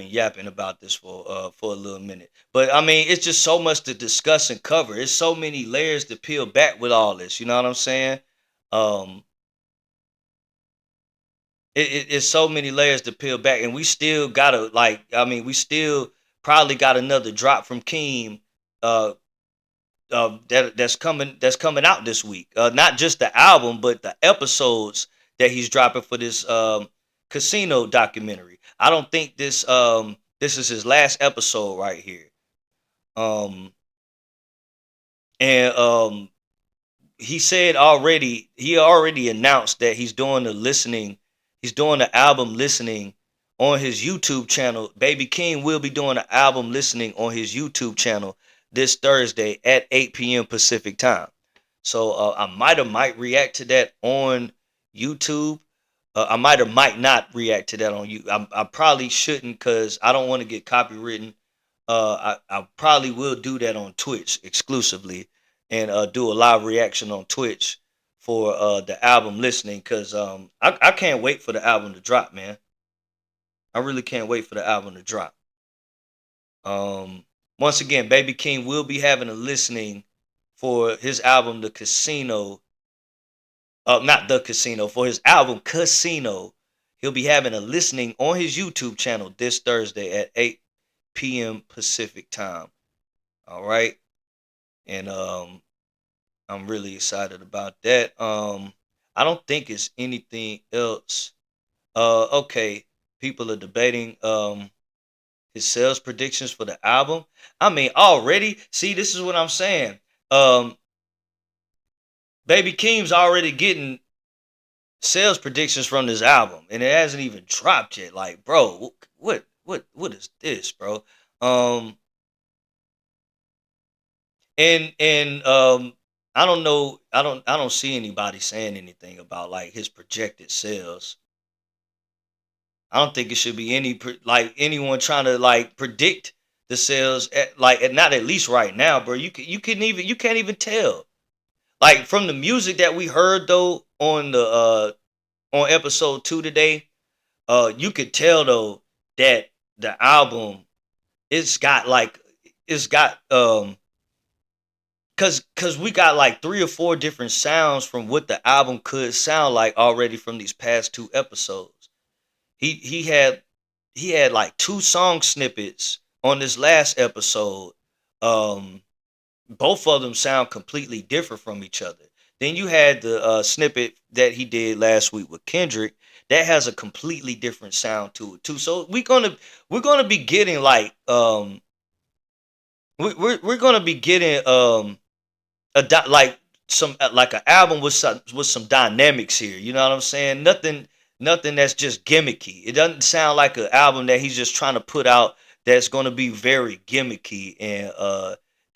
yapping about this for a little minute. But I mean, it's just so much to discuss and cover. It's so many layers to peel back with all this. You know what I'm saying? Um, it's so many layers to peel back, and we still gotta like. I mean, we still probably got another drop from Keem. Uh, that's coming out this week. Not just the album, but the episodes that he's dropping for this casino documentary. I don't think this is his last episode right here. Um and he already announced that he's doing the album listening on his YouTube channel. Baby King will be doing an album listening on his YouTube channel this Thursday at 8 p.m. Pacific time. So I might react to that on YouTube. I might not react to that on you. I probably shouldn't because I don't want to get copywritten. I probably will do that on Twitch exclusively and do a live reaction on Twitch for the album listening because I can't wait for the album to drop, man. I really can't wait for the album to drop. Once again, Baby King will be having a listening for his album, The Casino. Not The Casino, for his album, Casino. He'll be having a listening on his YouTube channel this Thursday at 8 p.m. Pacific time. All right. And I'm really excited about that. I don't think it's anything else. Okay. People are debating his sales predictions for the album. I mean, already, see, this is what I'm saying. Baby Keem's already getting sales predictions from this album, and it hasn't even dropped yet. Like, bro, what is this, bro? And I don't know. I don't see anybody saying anything about like his projected sales. I don't think it should be like anyone trying to like predict the sales not at least right now, bro. You can't even tell. Like from the music that we heard though on episode 2 today, you could tell though that the album it's got cause we got like 3 or 4 different sounds from what the album could sound like already from these past 2 episodes. He had like 2 song snippets on this last episode. Both of them sound completely different from each other. Then you had the snippet that he did last week with Kendrick that has a completely different sound to it too. So we're gonna be getting like we're gonna be getting like some like an album with some dynamics here. You know what I'm saying? Nothing that's just gimmicky. It doesn't sound like an album that he's just trying to put out that's gonna be very gimmicky and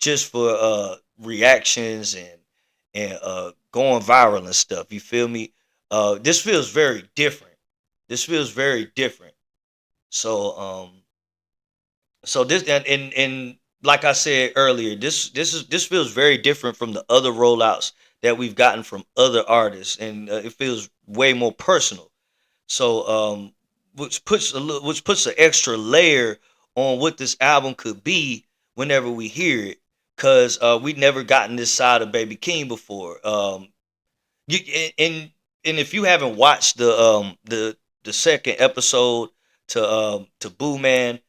just for reactions and going viral and stuff. You feel me? This feels very different. This feels very different. So so this and like I said earlier, this feels very different from the other rollouts that we've gotten from other artists, and it feels way more personal. So which puts an extra layer on what this album could be whenever we hear it, cause we've never gotten this side of Baby King before. You and if you haven't watched the second episode to Boo Man,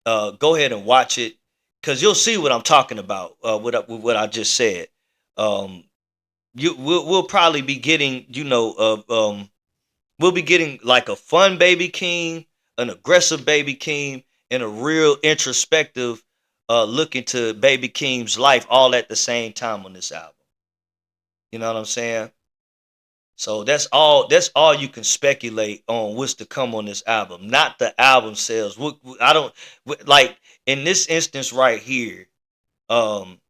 go ahead and watch it because you'll see what I'm talking about. With what I just said, we'll probably be getting we'll be getting like a fun Baby King, an aggressive Baby King, and a real introspective look into Baby King's life all at the same time on this album. You know what I'm saying? So that's all you can speculate on what's to come on this album, not the album sales. I don't like in this instance right here. Um,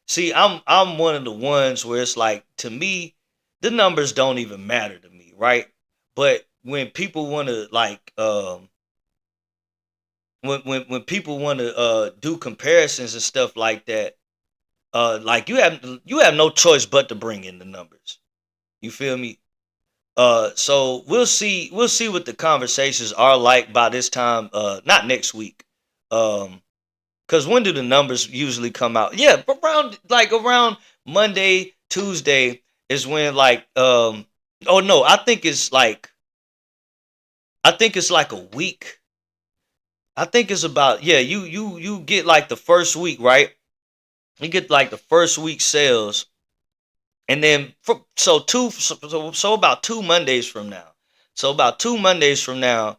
See, I'm one of the ones where it's like, to me, the numbers don't even matter to me, right? But when people want to like when people want to do comparisons and stuff like that, like you have no choice but to bring in the numbers. You feel me? So we'll see what the conversations are like by this time, not next week. Cause when do the numbers usually come out? Yeah, around Monday, Tuesday is when oh no, I think it's like a week. I think it's about, yeah, you get like the first week, right? You get like the first week sales, and then so about 2 Mondays from now. So about 2 Mondays from now,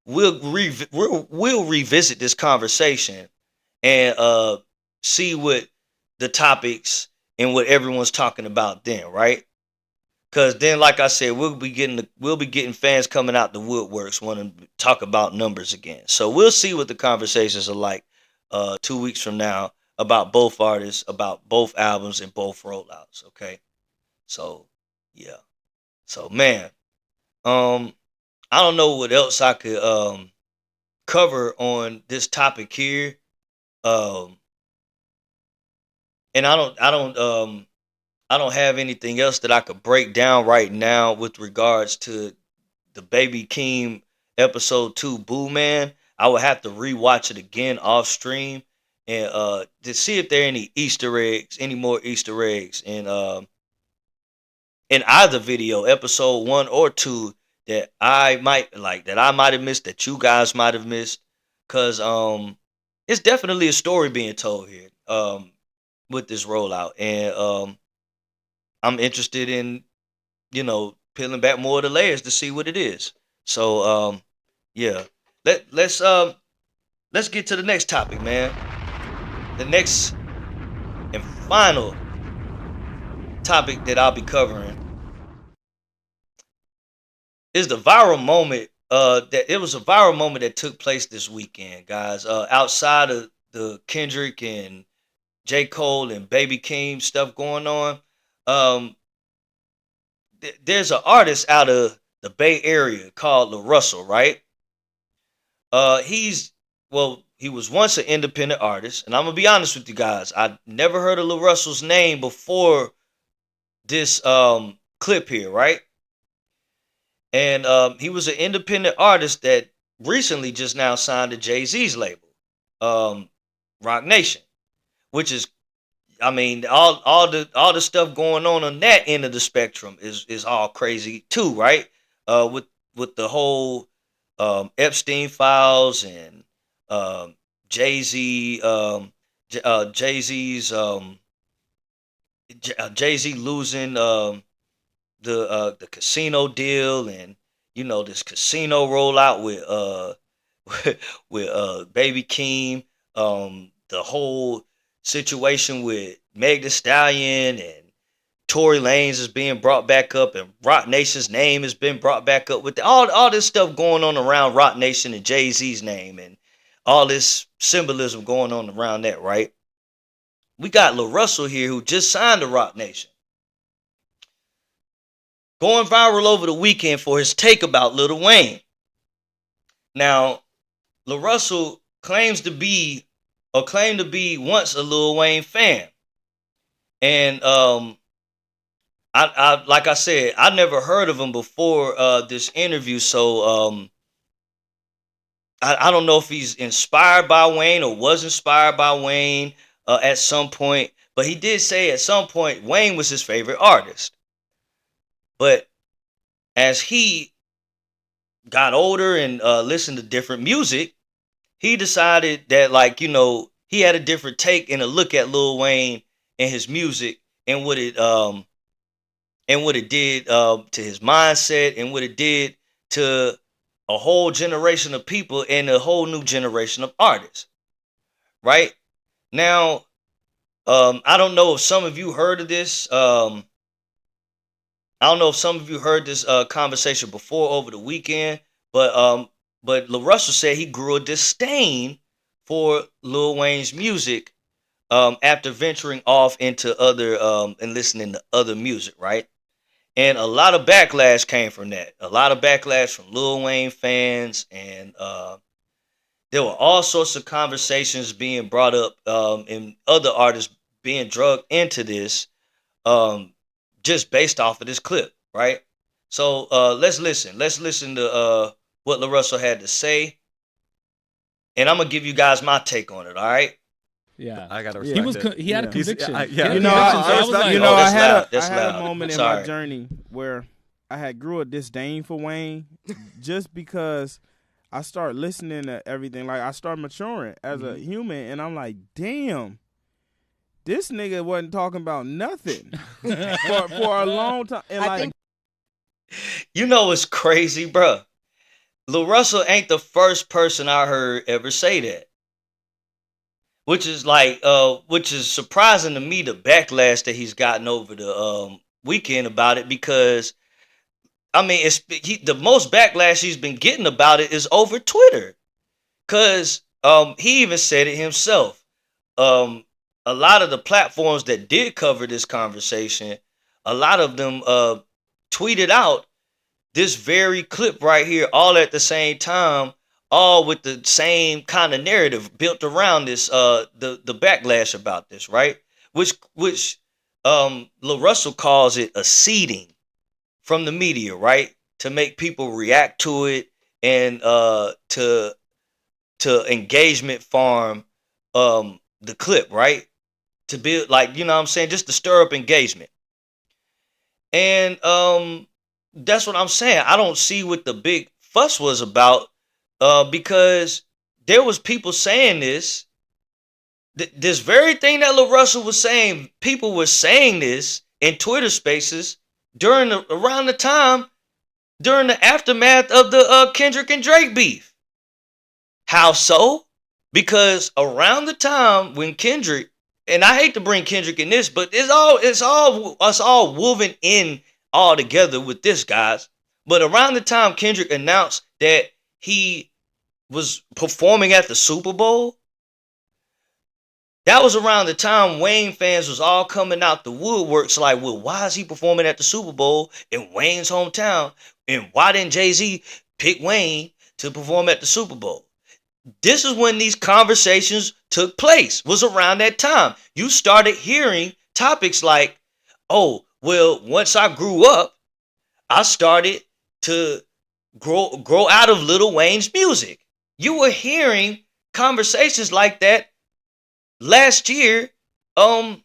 we'll revisit this conversation and see what the topics and what everyone's talking about then, right? Because then, like I said, we'll be getting fans coming out the woodworks wanting to talk about numbers again. So we'll see what the conversations are like 2 weeks from now about both artists, about both albums, and both rollouts. Okay, so yeah, so man, um, I don't know what else I could cover on this topic here. Um, and I don't have anything else that I could break down right now with regards to the Baby Keem episode 2 Boo Man. I would have to rewatch it again off stream and to see if there are any Easter eggs, any more Easter eggs in either video, episode 1 or 2, that I might have missed, that you guys might have missed. Cause it's definitely a story being told here with this rollout. And I'm interested in, peeling back more of the layers to see what it is. So yeah. Let's get to the next topic, man. The next and final topic that I'll be covering is the viral moment. That it was a viral moment that took place this weekend, guys. Outside of the Kendrick and J. Cole and Baby Keem stuff going on, um, there's an artist out of the Bay Area called Larussell, right? He's he was once an independent artist, and I'm gonna be honest with you guys. I never heard of Larussell's name before this clip here, right? And he was an independent artist that recently just now signed to Jay-Z's label, Rock Nation, which is, I mean, all the stuff going on that end of the spectrum is all crazy too, right? With the whole Epstein files and Jay Z, Jay Z's Jay Z losing the casino deal, and this casino rollout with Baby Keem, the whole situation with Meg Thee Stallion and Tory Lanez is being brought back up, and Rock Nation's name has been brought back up with all this stuff going on around Rock Nation and Jay-Z's name, and all this symbolism going on around that, right? We got Larussell here, who just signed to Rock Nation, going viral over the weekend for his take about Lil Wayne. Now, Larussell claimed to be once a Lil Wayne fan, and I like I said, I never heard of him before this interview, so I don't know if he's inspired by Wayne or was inspired by Wayne at some point, but he did say at some point Wayne was his favorite artist. But as he got older and listened to different music, he decided that, he had a different take and a look at Lil Wayne and his music, and what it did to his mindset, and what it did to a whole generation of people and a whole new generation of artists. Right now, I don't know if some of you heard of this. I don't know if some of you heard this conversation before over the weekend, but Larussell said he grew a disdain for Lil Wayne's music after venturing off into other and listening to other music, right? And a lot of backlash came from that. A lot of backlash from Lil Wayne fans, and there were all sorts of conversations being brought up, and other artists being drugged into this, just based off of this clip, right? So let's listen. Let's listen to what Larussell had to say, and I'm gonna give you guys my take on it. All right? Yeah, I gotta he respect was it. he had a Yeah. conviction. Yeah. You know, I had a moment in my journey where I had grew a disdain for Wayne, just because I started listening to everything. Like I started maturing as a human, and I'm like, damn, this nigga wasn't talking about nothing for a long time. And like, you know what's crazy, bro? Larussell ain't the first person I heard ever say that. Which is which is surprising to me, the backlash that he's gotten over the weekend about it, because I mean, the most backlash he's been getting about it is over Twitter, cause he even said it himself. A lot of the platforms that did cover this conversation, a lot of them tweeted out this very clip right here, all at the same time, all with the same kind of narrative built around this, the backlash about this, right? Which Larussell calls it a seeding from the media, right? To make people react to it, and to engagement farm the clip, right? To build, like, you know what I'm saying, just to stir up engagement. And that's what I'm saying. I don't see what the big fuss was about, because there was people saying this. This very thing that Larussell was saying, people were saying this in Twitter spaces around the time, during the aftermath of the Kendrick and Drake beef. How so? Because around the time when Kendrick, and I hate to bring Kendrick in this, but it's all woven in all together with this, guys. But around the time Kendrick announced that he was performing at the Super Bowl, that was around the time Wayne fans was all coming out the woodworks like, well, why is he performing at the Super Bowl in Wayne's hometown? And why didn't Jay-Z pick Wayne to perform at the Super Bowl? This is when these conversations took place, was around that time. You started hearing topics like, oh, well, once I grew up, I started to grow out of Lil Wayne's music. You were hearing conversations like that last year, 2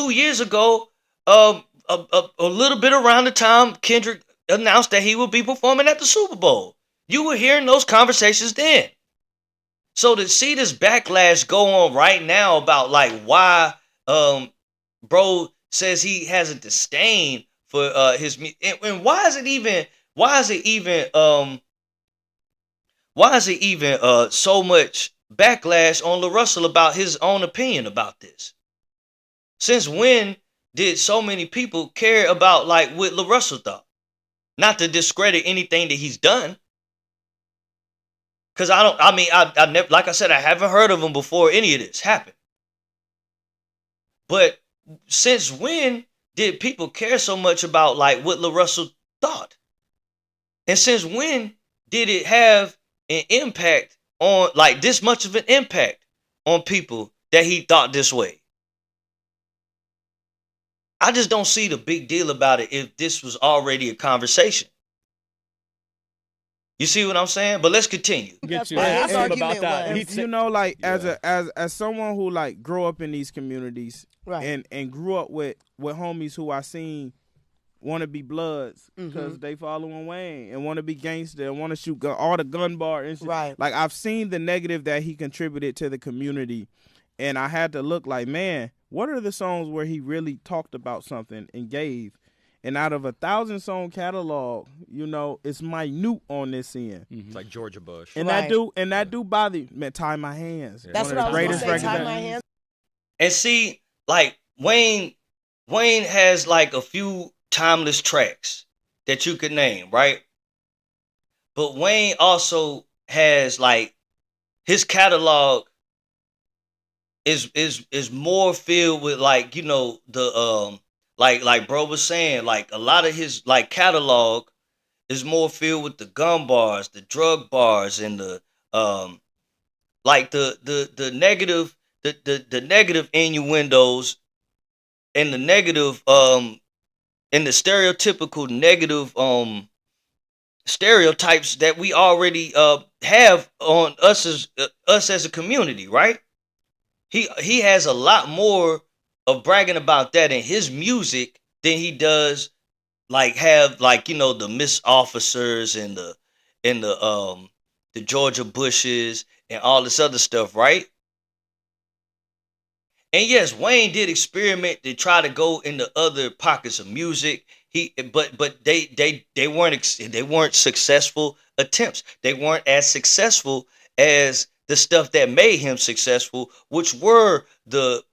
years ago, a little bit around the time Kendrick announced that he would be performing at the Super Bowl. You were hearing those conversations then. So to see this backlash go on right now about like why bro says he has a disdain for his music, and why is it even so much backlash on Larussell about his own opinion about this? Since when did so many people care about like what Larussell thought? Not to discredit anything that he's done, because I never, like I said, I haven't heard of him before any of this happened. But since when did people care so much about like what Larussell thought? And since when did it have an impact on, like, this much of an impact on people that he thought this way? I just don't see the big deal about it if this was already a conversation. You see what I'm saying? But let's continue. Get you. I thought about that. You know, like as someone who like grew up in these communities, right, and grew up with homies who I seen want to be bloods because they following Wayne and want to be gangster and want to shoot all the gun bar and shit. Right. Like I've seen the negative that he contributed to the community, and I had to look like, man, what are the songs where he really talked about something and gave? And out of 1,000-song catalog, you know, it's minute on this end. It's like Georgia Bush. And that do bother me. Man, Tie My Hands. That's what I was going to say, Tie My Hands. And see, like Wayne has like a few timeless tracks that you could name, right? But Wayne also has like his catalog is more filled with like, you know, the like bro was saying, like a lot of his like catalog is more filled with the gun bars, the drug bars, and the like the negative the negative innuendos and the negative and the stereotypical negative stereotypes that we already have on us as a community, right? He has a lot more of bragging about that in his music than he does like have like, you know, the Miss Officers and the Georgia Bushes and all this other stuff, right? And yes, Wayne did experiment to try to go into other pockets of music. But they weren't successful attempts. They weren't as successful as the stuff that made him successful, which was the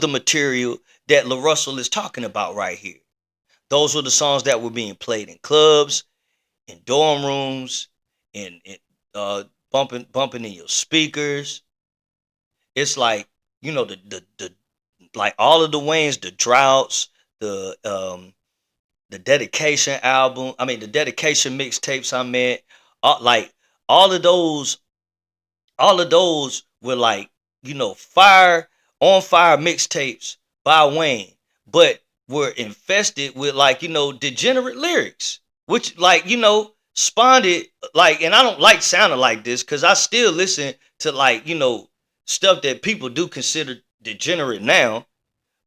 material that Larussell is talking about right here. Those were the songs that were being played in clubs, in dorm rooms, in bumping in your speakers. It's like, you know, the like all of the Waynes, the Droughts, the dedication album, I mean the dedication mixtapes, I meant, like all of those all of those were like, you know, fire mixtapes by Wayne, but were infested with like, you know, degenerate lyrics, which like, you know, spawned it like, and I don't like sounding like this because I still listen to like, you know, stuff that people do consider degenerate now,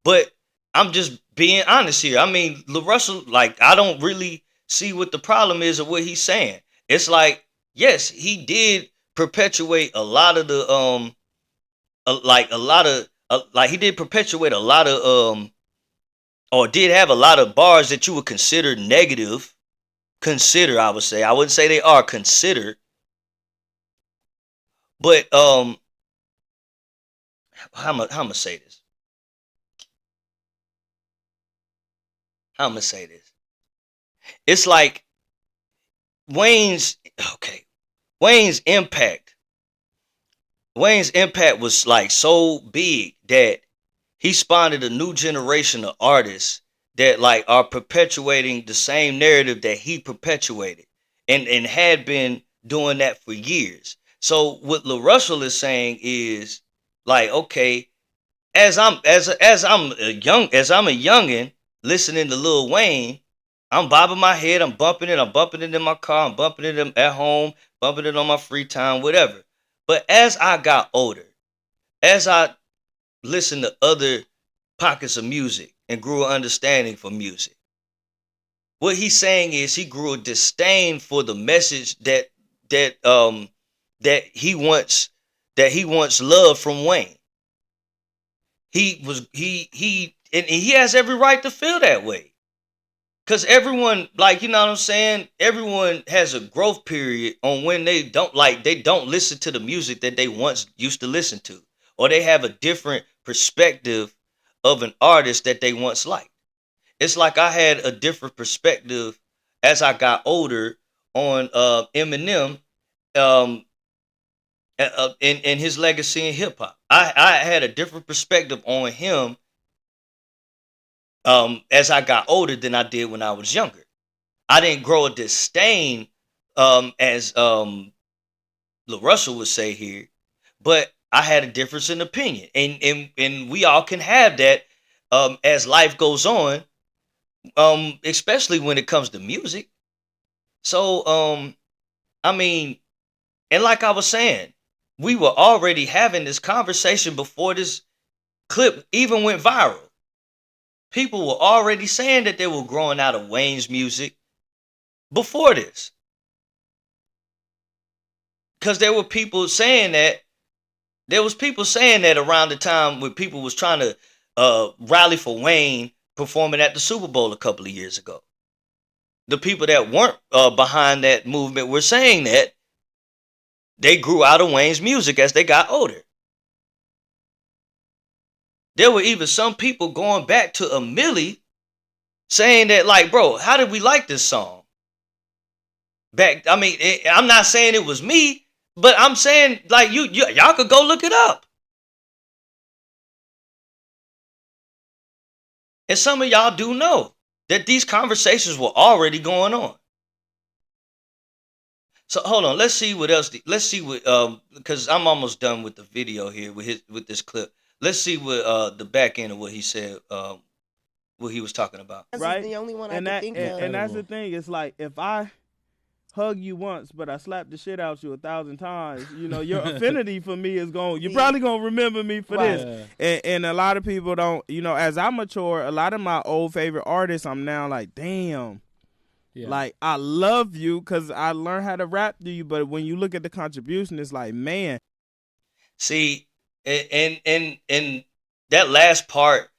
but I'm just being honest here. I mean, Larussell, like, I don't really see what the problem is of what he's saying. It's like, yes, he did perpetuate a lot of the like he did perpetuate a lot of or did have a lot of bars that you would consider negative. Consider, I would say. I wouldn't say they are considered. But how am I say this? How am I say this? It's like Wayne's impact. Wayne's impact was like so big that he spawned a new generation of artists that like are perpetuating the same narrative that he perpetuated and had been doing that for years. So what Larussell is saying is like, okay, as I'm a youngin listening to Lil Wayne, I'm bobbing my head, I'm bumping it in my car, I'm bumping it at home, bumping it on my free time, whatever. But as I got older, as I listened to other pockets of music and grew an understanding for music, what he's saying is he grew a disdain for the message that he once loved from Wayne. He has every right to feel that way. Cause everyone, like, you know what I'm saying? Everyone has a growth period on when they don't listen to the music that they once used to listen to. Or they have a different perspective of an artist that they once liked. It's like I had a different perspective as I got older on Eminem in his legacy in hip hop. I had a different perspective on him as I got older than I did when I was younger. I didn't grow a disdain, as Larussell would say here, but I had a difference in opinion, and we all can have that as life goes on, especially when it comes to music. So, I mean, and like I was saying, we were already having this conversation before this clip even went viral. People were already saying that they were growing out of Wayne's music before this. Because there were people saying that. There was people saying that around the time when people was trying to rally for Wayne performing at the Super Bowl a couple of years ago. The people that weren't behind that movement were saying that they grew out of Wayne's music as they got older. There were even some people going back to a Millie saying that, like, bro, how did we like this song? I'm not saying it was me, but I'm saying, like, y'all could go look it up. And some of y'all do know that these conversations were already going on. So hold on, let's see what else. Let's see what because I'm almost done with the video here with this clip. Let's see what the back end of what he said, what he was talking about. Right? The only one and that's the thing. It's like if I hug you once, but I slap the shit out you 1,000 times, you know, your affinity for me is going. You're probably gonna remember me for this. And a lot of people don't. You know, as I mature, a lot of my old favorite artists, I'm now like, damn. Yeah. Like, I love you because I learned how to rap to you, but when you look at the contribution, it's like, man. See, and that last part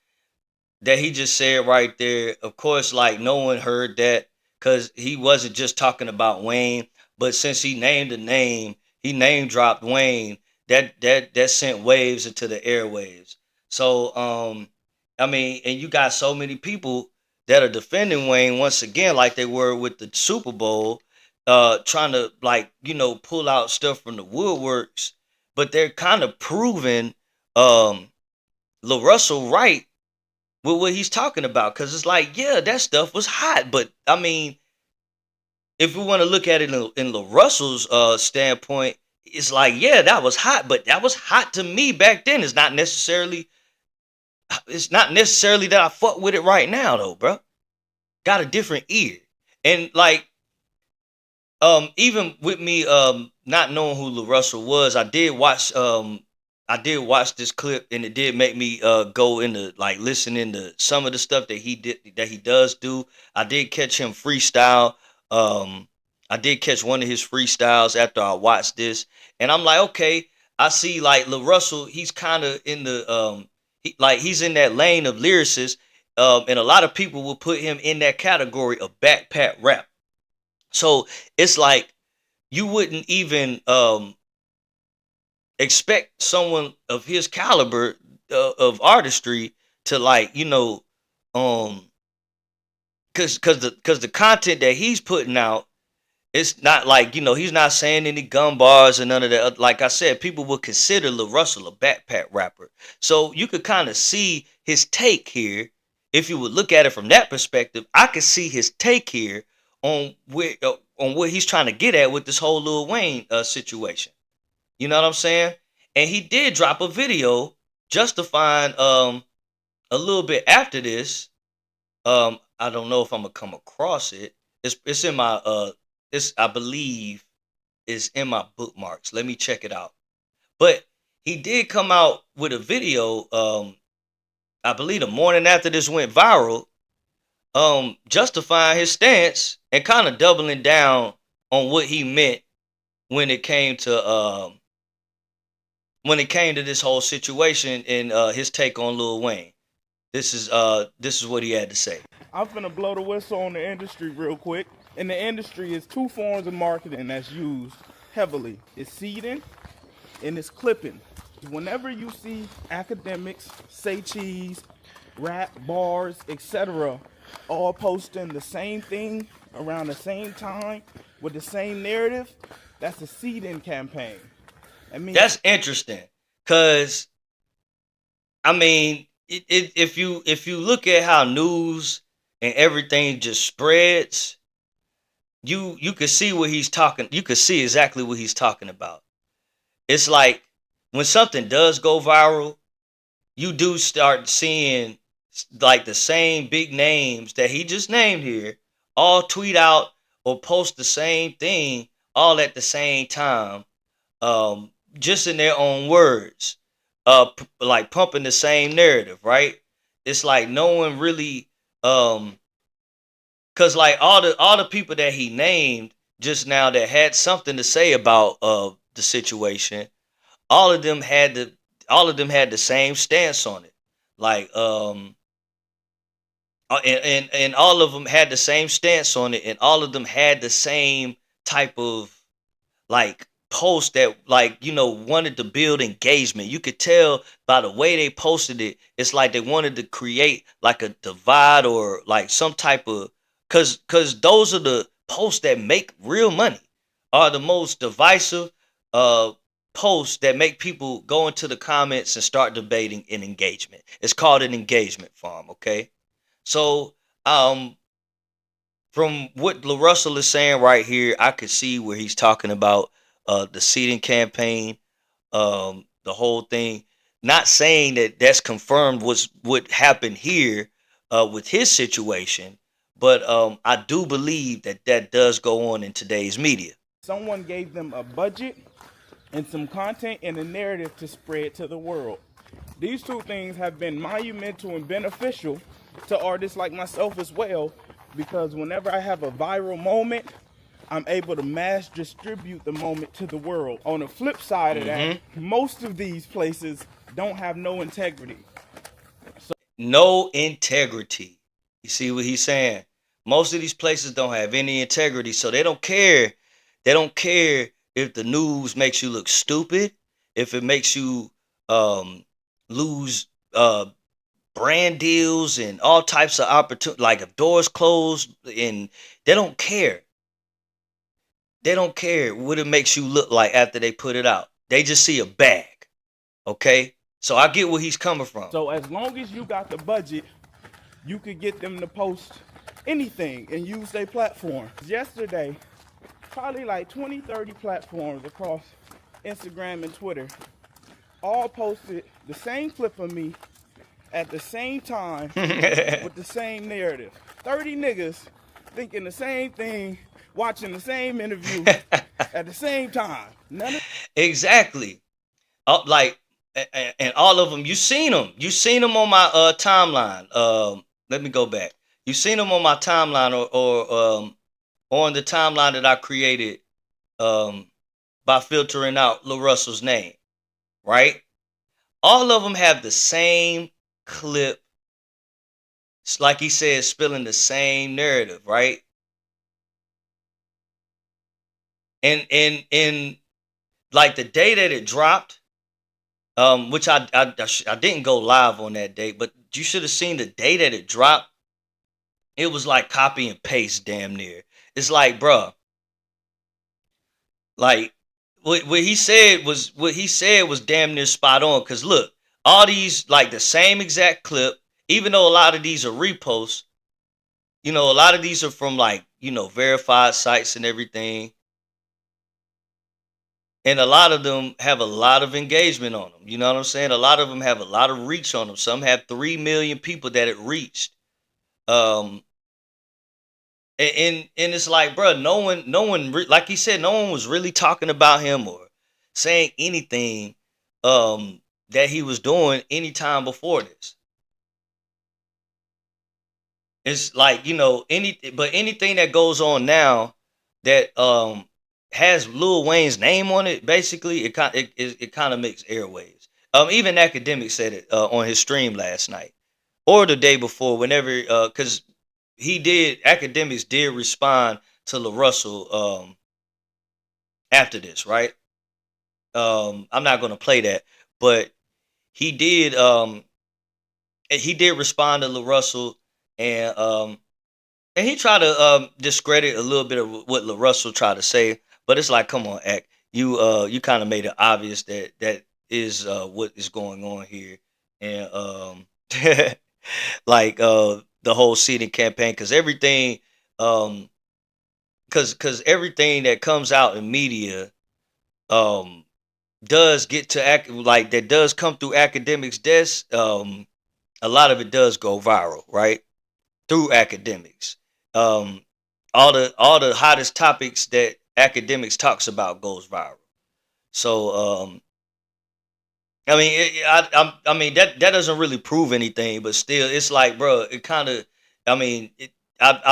that he just said right there, of course, like, no one heard that because he wasn't just talking about Wayne, but since he named the name, he name dropped Wayne, that sent waves into the airwaves. So, I mean, and you got so many people that are defending Wayne once again, like they were with the Super Bowl, trying to, like, you know, pull out stuff from the woodworks, but they're kind of proving Larussell right with what he's talking about, because it's like, yeah, that stuff was hot, but I mean, if we want to look at it in Larussell's standpoint, it's like, yeah, that was hot, but that was hot to me back then. It's not necessarily that I fuck with it right now, though, bro. Got a different ear. And like, even with me not knowing who Larussell was, I did watch this clip, and it did make me go into, like, listening to some of the stuff that he does do. I did catch him freestyle. I did catch one of his freestyles after I watched this, and I'm like, okay, I see, like, Larussell, he's kind of in the he's in that lane of lyricists, and a lot of people will put him in that category of backpack rap. So it's like you wouldn't even expect someone of his caliber of artistry to, like, you know, because the content that he's putting out, it's not like, you know, he's not saying any gun bars and none of that. Like I said, people would consider Larussell a backpack rapper. So you could kind of see his take here. If you would look at it from that perspective, I could see his take here on what he's trying to get at with this whole Lil Wayne situation. You know what I'm saying? And he did drop a video justifying a little bit after this. I don't know if I'm gonna come across it. It's in my I believe is in my bookmarks. Let me check it out. But he did come out with a video, I believe the morning after this went viral, justifying his stance and kind of doubling down on what he meant when it came to this whole situation and his take on Lil Wayne. This is what he had to say. I'm finna blow the whistle on the industry real quick. In the industry, is two forms of marketing that's used heavily. It's seeding and it's clipping. Whenever you see academics, say cheese, rap, bars, etc., all posting the same thing around the same time with the same narrative, that's a seeding campaign. I mean, that's interesting, because I mean, if you look at how news and everything just spreads, you can see what he's talking. You can see exactly what he's talking about. It's like when something does go viral, you do start seeing, like, the same big names that he just named here all tweet out or post the same thing all at the same time, just in their own words, like pumping the same narrative, right? It's like no one really, cause like all the people that he named just now that had something to say about the situation, all of them had the same stance on it, like and all of them had the same stance on it, and all of them had the same type of, like, posts that, like, wanted to build engagement. You could tell by the way they posted it. It's like they wanted to create like a divide or like some type of, cause those are the posts that make real money, are the most divisive uh posts that make people go into the comments and start debating in engagement. It's called an engagement farm, okay? So um from what Larussell is saying right here, I could see where he's talking about the seating campaign, the whole thing. Not saying that that's confirmed was what happened here with his situation, but I do believe that that does go on in today's media. Someone gave them a budget and some content and a narrative to spread to the world. These two things have been monumental and beneficial to artists like myself as well, because whenever I have a viral moment, I'm able to mass distribute the moment to the world. On the flip side of that, most of these places don't have no integrity. No integrity. You see what he's saying? Most of these places don't have any integrity, so they don't care. They don't care if the news makes you look stupid, if it makes you lose brand deals and all types of opportunity, like if doors closed, and they don't care. They don't care what it makes you look like after they put it out. They just see a bag. Okay? So I get where he's coming from. So as long as you got the budget, you could get them to post anything and use their platform. Yesterday, probably like 20, 30 platforms across Instagram and Twitter all posted the same clip of me at the same time with the same narrative. 30 niggas thinking the same thing, watching the same interview at the same time. Exactly. And all of them, you seen them. You seen them on my timeline. Let me go back. You seen them on my timeline or on the timeline that I created by filtering out Larussell's name, right? All of them have the same clip. It's like he said, spilling the same narrative, right? And like the day that it dropped, which I didn't go live on that day, but you should have seen the day that it dropped. It was like copy and paste, damn near. It's like, bruh, like what he said was damn near spot on. Cause look, all these like the same exact clip, even though a lot of these are reposts. A lot of these are from like verified sites and everything. And a lot of them have a lot of engagement on them. You know what I'm saying? A lot of them have a lot of reach on them. Some have 3 million people that it reached. And it's like, bro, no one, like he said, no one was really talking about him or saying anything that he was doing anytime before this. It's like, anything that goes on now that has Lil Wayne's name on it, basically, it kind of makes airwaves. Even Academic said it on his stream last night or the day before, whenever, because Academics did respond to Larussell after this, right? I'm not gonna play that, but he did respond to Larussell, and he tried to discredit a little bit of what Larussell tried to say. But it's like, come on, Act. You kind of made it obvious that is what is going on here, and like the whole seating campaign, because everything, because everything that comes out in media, does get to like that does come through Academics' desk. A lot of it does go viral, right? Through Academics. All the hottest topics that Academics talks about goes viral. So I mean that doesn't really prove anything, but still it's like, bro, it kind of, I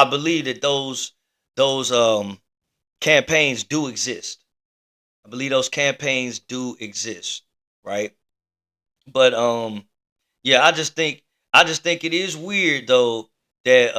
believe that those campaigns do exist. I believe those campaigns do exist, right? But yeah, I just think it is weird though that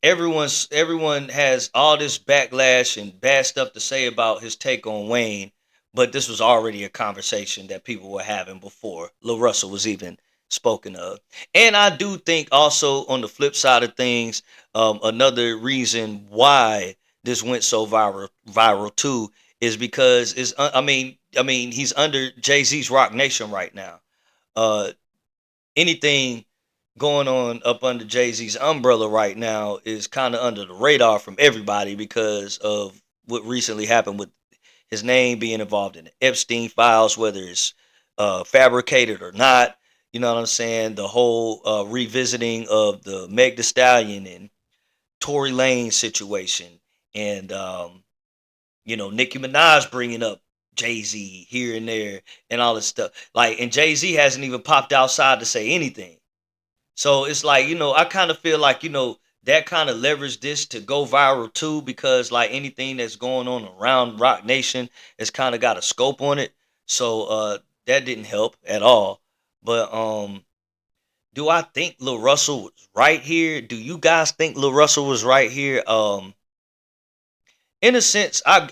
everyone has all this backlash and bad stuff to say about his take on Wayne, but this was already a conversation that people were having before Larussell was even spoken of. And I do think also on the flip side of things, another reason why this went so viral too is because I mean he's under Jay-Z's Rock Nation right now. Uh, Anything going on up under Jay-Z's umbrella right now is kind of under the radar from everybody because of what recently happened with his name being involved in the Epstein files, whether it's fabricated or not. You know what I'm saying? The whole revisiting of the Meg Thee Stallion and Tory Lane situation, and Nicki Minaj bringing up Jay-Z here and there and all this stuff. Like, and Jay-Z hasn't even popped outside to say anything. So it's like, I kind of feel like, that kind of leveraged this to go viral too, because like anything that's going on around Rock Nation has kind of got a scope on it. So that didn't help at all. But do I think Lil Russell was right here? Do you guys think Lil Russell was right here? In a sense, I'm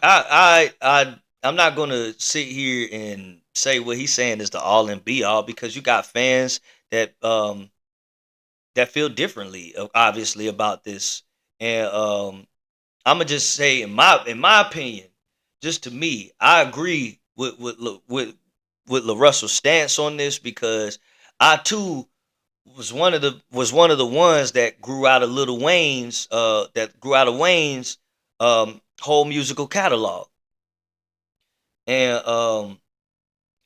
not gonna sit here and say what he's saying is the all and be all, because you got fans that feel differently, obviously, about this. And I'm gonna just say, in my opinion, just to me, I agree with LaRussell's stance on this, because I too was one of the ones that grew out of Lil Wayne's whole musical catalog. And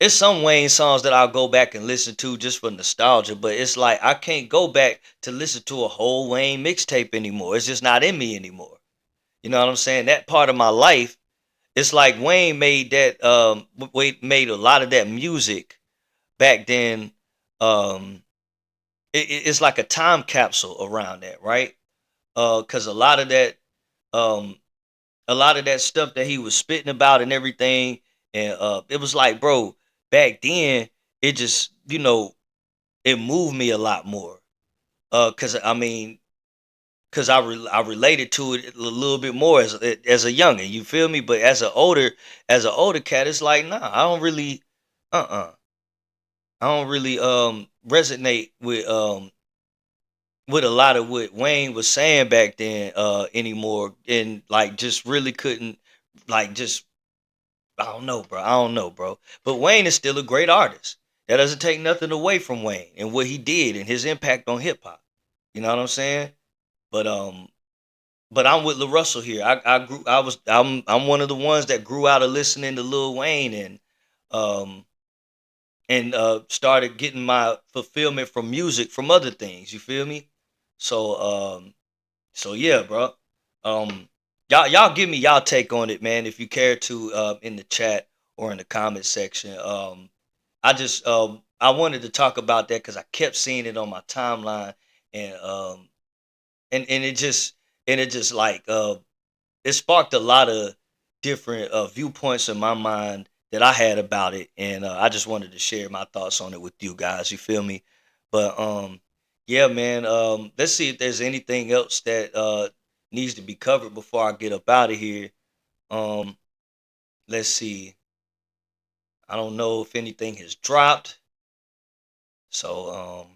it's some Wayne songs that I'll go back and listen to just for nostalgia, but it's like I can't go back to listen to a whole Wayne mixtape anymore. It's just not in me anymore. You know what I'm saying? That part of my life, it's like Wayne made made a lot of that music back then. It's like a time capsule around that, right? Because a lot of that stuff that he was spitting about and everything, and it was like, bro, back then it just it moved me a lot more. Because I related to it a little bit more as a youngin, you feel me? But as an older cat, it's like, nah, I don't really resonate with a lot of what Wayne was saying back then anymore, and like just really couldn't, like, just I don't know, bro. But Wayne is still a great artist. That doesn't take nothing away from Wayne and what he did and his impact on hip hop. You know what I'm saying? But I'm with LaRussell here. I'm one of the ones that grew out of listening to Lil Wayne, and started getting my fulfillment from music from other things. You feel me? So yeah, bro. Y'all give me y'all take on it, man, if you care to, in the chat or in the comment section. I wanted to talk about that because I kept seeing it on my timeline, and it just like it sparked a lot of different viewpoints in my mind that I had about it, and I just wanted to share my thoughts on it with you guys. You feel me? But yeah, man. Let's see if there's anything else that needs to be covered before I get up out of here. Um, let's see. I don't know if anything has dropped. So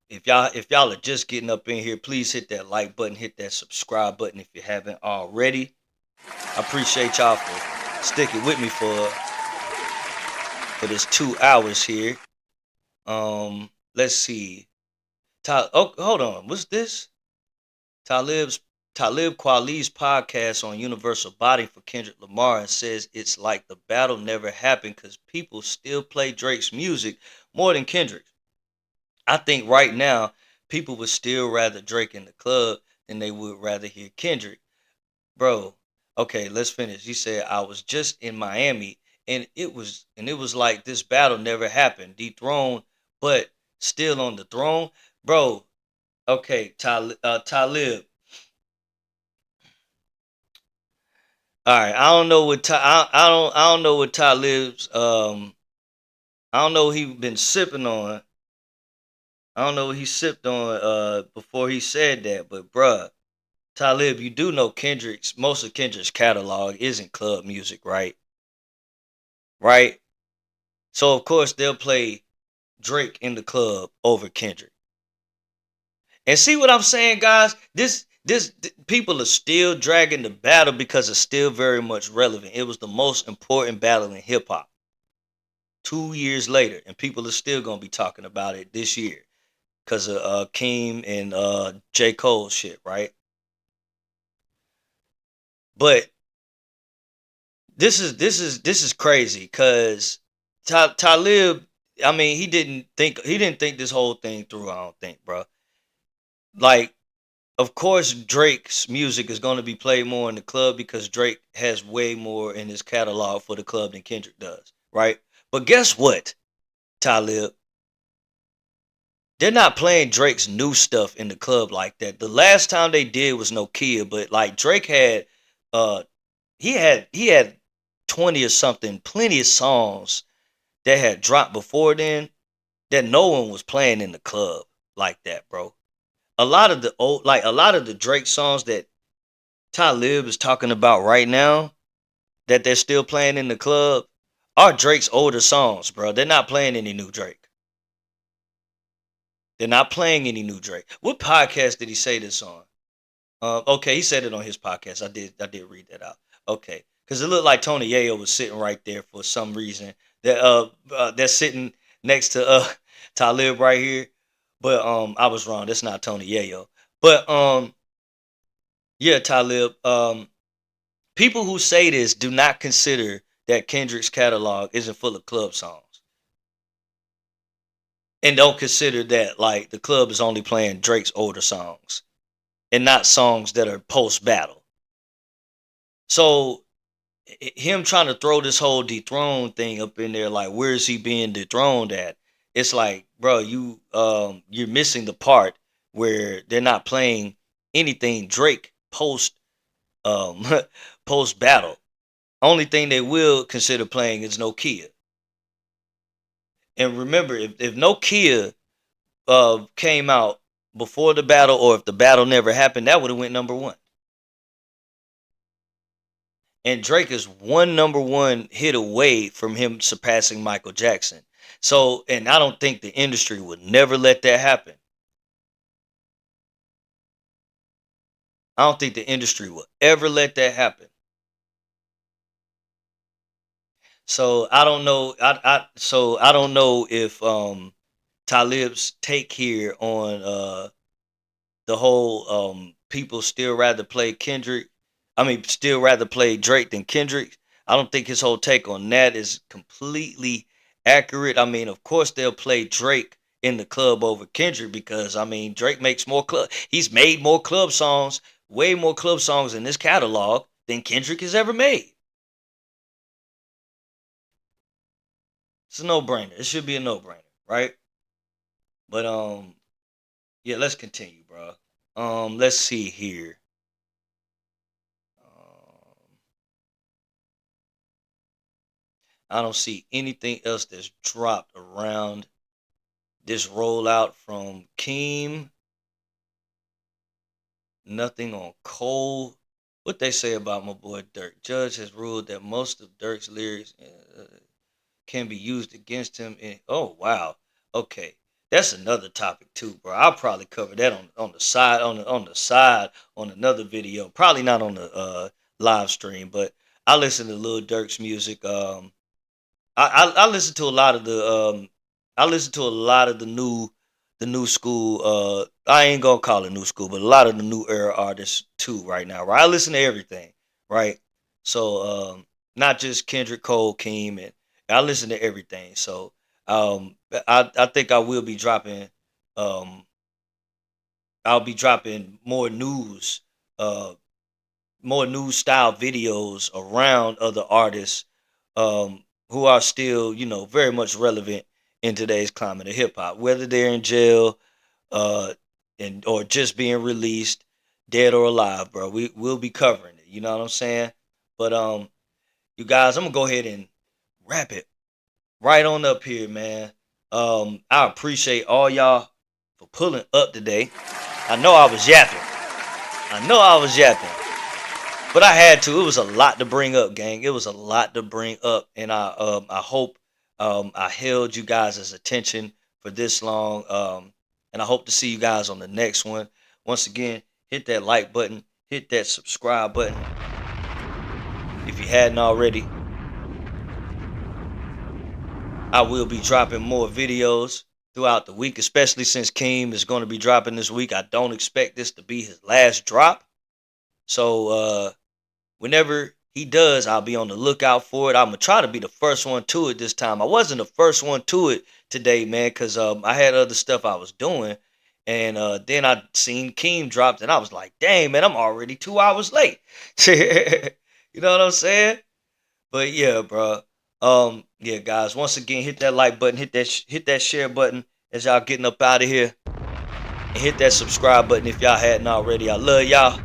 if y'all are just getting up in here, please hit that like button, hit that subscribe button if you haven't already. I appreciate y'all for sticking with me for this 2 hours here. Let's see. Hold on. What's this? Talib Kweli's podcast on Universal Body for Kendrick Lamar, and says it's like the battle never happened because people still play Drake's music more than Kendrick's. I think right now people would still rather Drake in the club than they would rather hear Kendrick. Bro, okay, let's finish. He said, I was just in Miami, and it was like this battle never happened. Dethroned, but still on the throne. Bro, okay, Talib. All right, I don't know what I don't know what Talib's I don't know what he been sipping on. I don't know what he sipped on before he said that, but bruh, Talib, you do know most of Kendrick's catalog isn't club music, right? Right? So of course they'll play Drake in the club over Kendrick. And see what I'm saying, guys? People are still dragging the battle because it's still very much relevant. It was the most important battle in hip hop. 2 years later, and people are still gonna be talking about it this year because of Keem and J. Cole shit, right? But this is crazy because Talib, I mean, he didn't think this whole thing through. I don't think, bro. Like, of course, Drake's music is going to be played more in the club because Drake has way more in his catalog for the club than Kendrick does, right? But guess what, Talib? They're not playing Drake's new stuff in the club like that. The last time they did was Nokia, but like Drake had, he had 20 or something, plenty of songs that had dropped before then that no one was playing in the club like that, bro. A lot of the Drake songs that Talib is talking about right now that they're still playing in the club are Drake's older songs, bro. They're not playing any new Drake. They're not playing any new Drake. What podcast did he say this on? Okay, he said it on his podcast. I did read that out. Okay, because it looked like Tony Yayo was sitting right there for some reason. They're sitting next to Talib right here, but I was wrong. That's not Tony Yayo. But yeah, Talib. People who say this do not consider that Kendrick's catalog isn't full of club songs. And don't consider that like the club is only playing Drake's older songs and not songs that are post battle. So him trying to throw this whole dethroned thing up in there, like where is he being dethroned at? It's like, bro, you're missing the part where they're not playing anything Drake um post battle. Only thing they will consider playing is Nokia. And remember, if Nokia came out before the battle, or if the battle never happened, that would have went number one. And Drake is one number one hit away from him surpassing Michael Jackson. So, and I don't think the industry would never let that happen. I don't think the industry will ever let that happen. So I don't know. I don't know if Talib's take here on the whole people still rather play Kendrick. I mean, still rather play Drake than Kendrick. I don't think his whole take on that is completely accurate. I mean, of course they'll play Drake in the club over Kendrick because I mean Drake makes more club. He's made more club songs, way more club songs in this catalog than Kendrick has ever made. It's a no-brainer. It should be a no-brainer, right? But yeah, let's continue, bro. Let's see here. I don't see anything else that's dropped around this rollout from Keem. Nothing on Cole. What they say about my boy Dirk? Judge has ruled that most of Dirk's lyrics can be used against him. Oh wow, okay, that's another topic too, bro. I'll probably cover that on the side on another video. Probably not on the live stream, but I listen to Lil Durk's music. I listen to a lot of the new school. I ain't gonna call it new school, but a lot of the new era artists too right now. Right, I listen to everything. Right, so not just Kendrick, Cole, Keem, and I listen to everything. So I think I will be dropping. I'll be dropping more news style videos around other artists who are still, very much relevant in today's climate of hip hop, whether they're in jail, or just being released, dead or alive, bro. We'll be covering it. You know what I'm saying? But you guys, I'm gonna go ahead and wrap it right on up here, man. I appreciate all y'all for pulling up today. I know I was yapping. But I had to. It was a lot to bring up, gang. It was a lot to bring up, and I hope I held you guys' attention for this long. And I hope to see you guys on the next one. Once again, hit that like button, hit that subscribe button if you hadn't already. I will be dropping more videos throughout the week, especially since Keem is going to be dropping this week. I don't expect this to be his last drop. So whenever he does, I'll be on the lookout for it. I'm going to try to be the first one to it this time. I wasn't the first one to it today, man, because I had other stuff I was doing. And then I seen Keem dropped, and I was like, dang, man, I'm already 2 hours late. You know what I'm saying? But yeah, bro. Yeah, guys, once again, hit that like button, hit that share button as y'all getting up out of here. And hit that subscribe button if y'all hadn't already. I love y'all.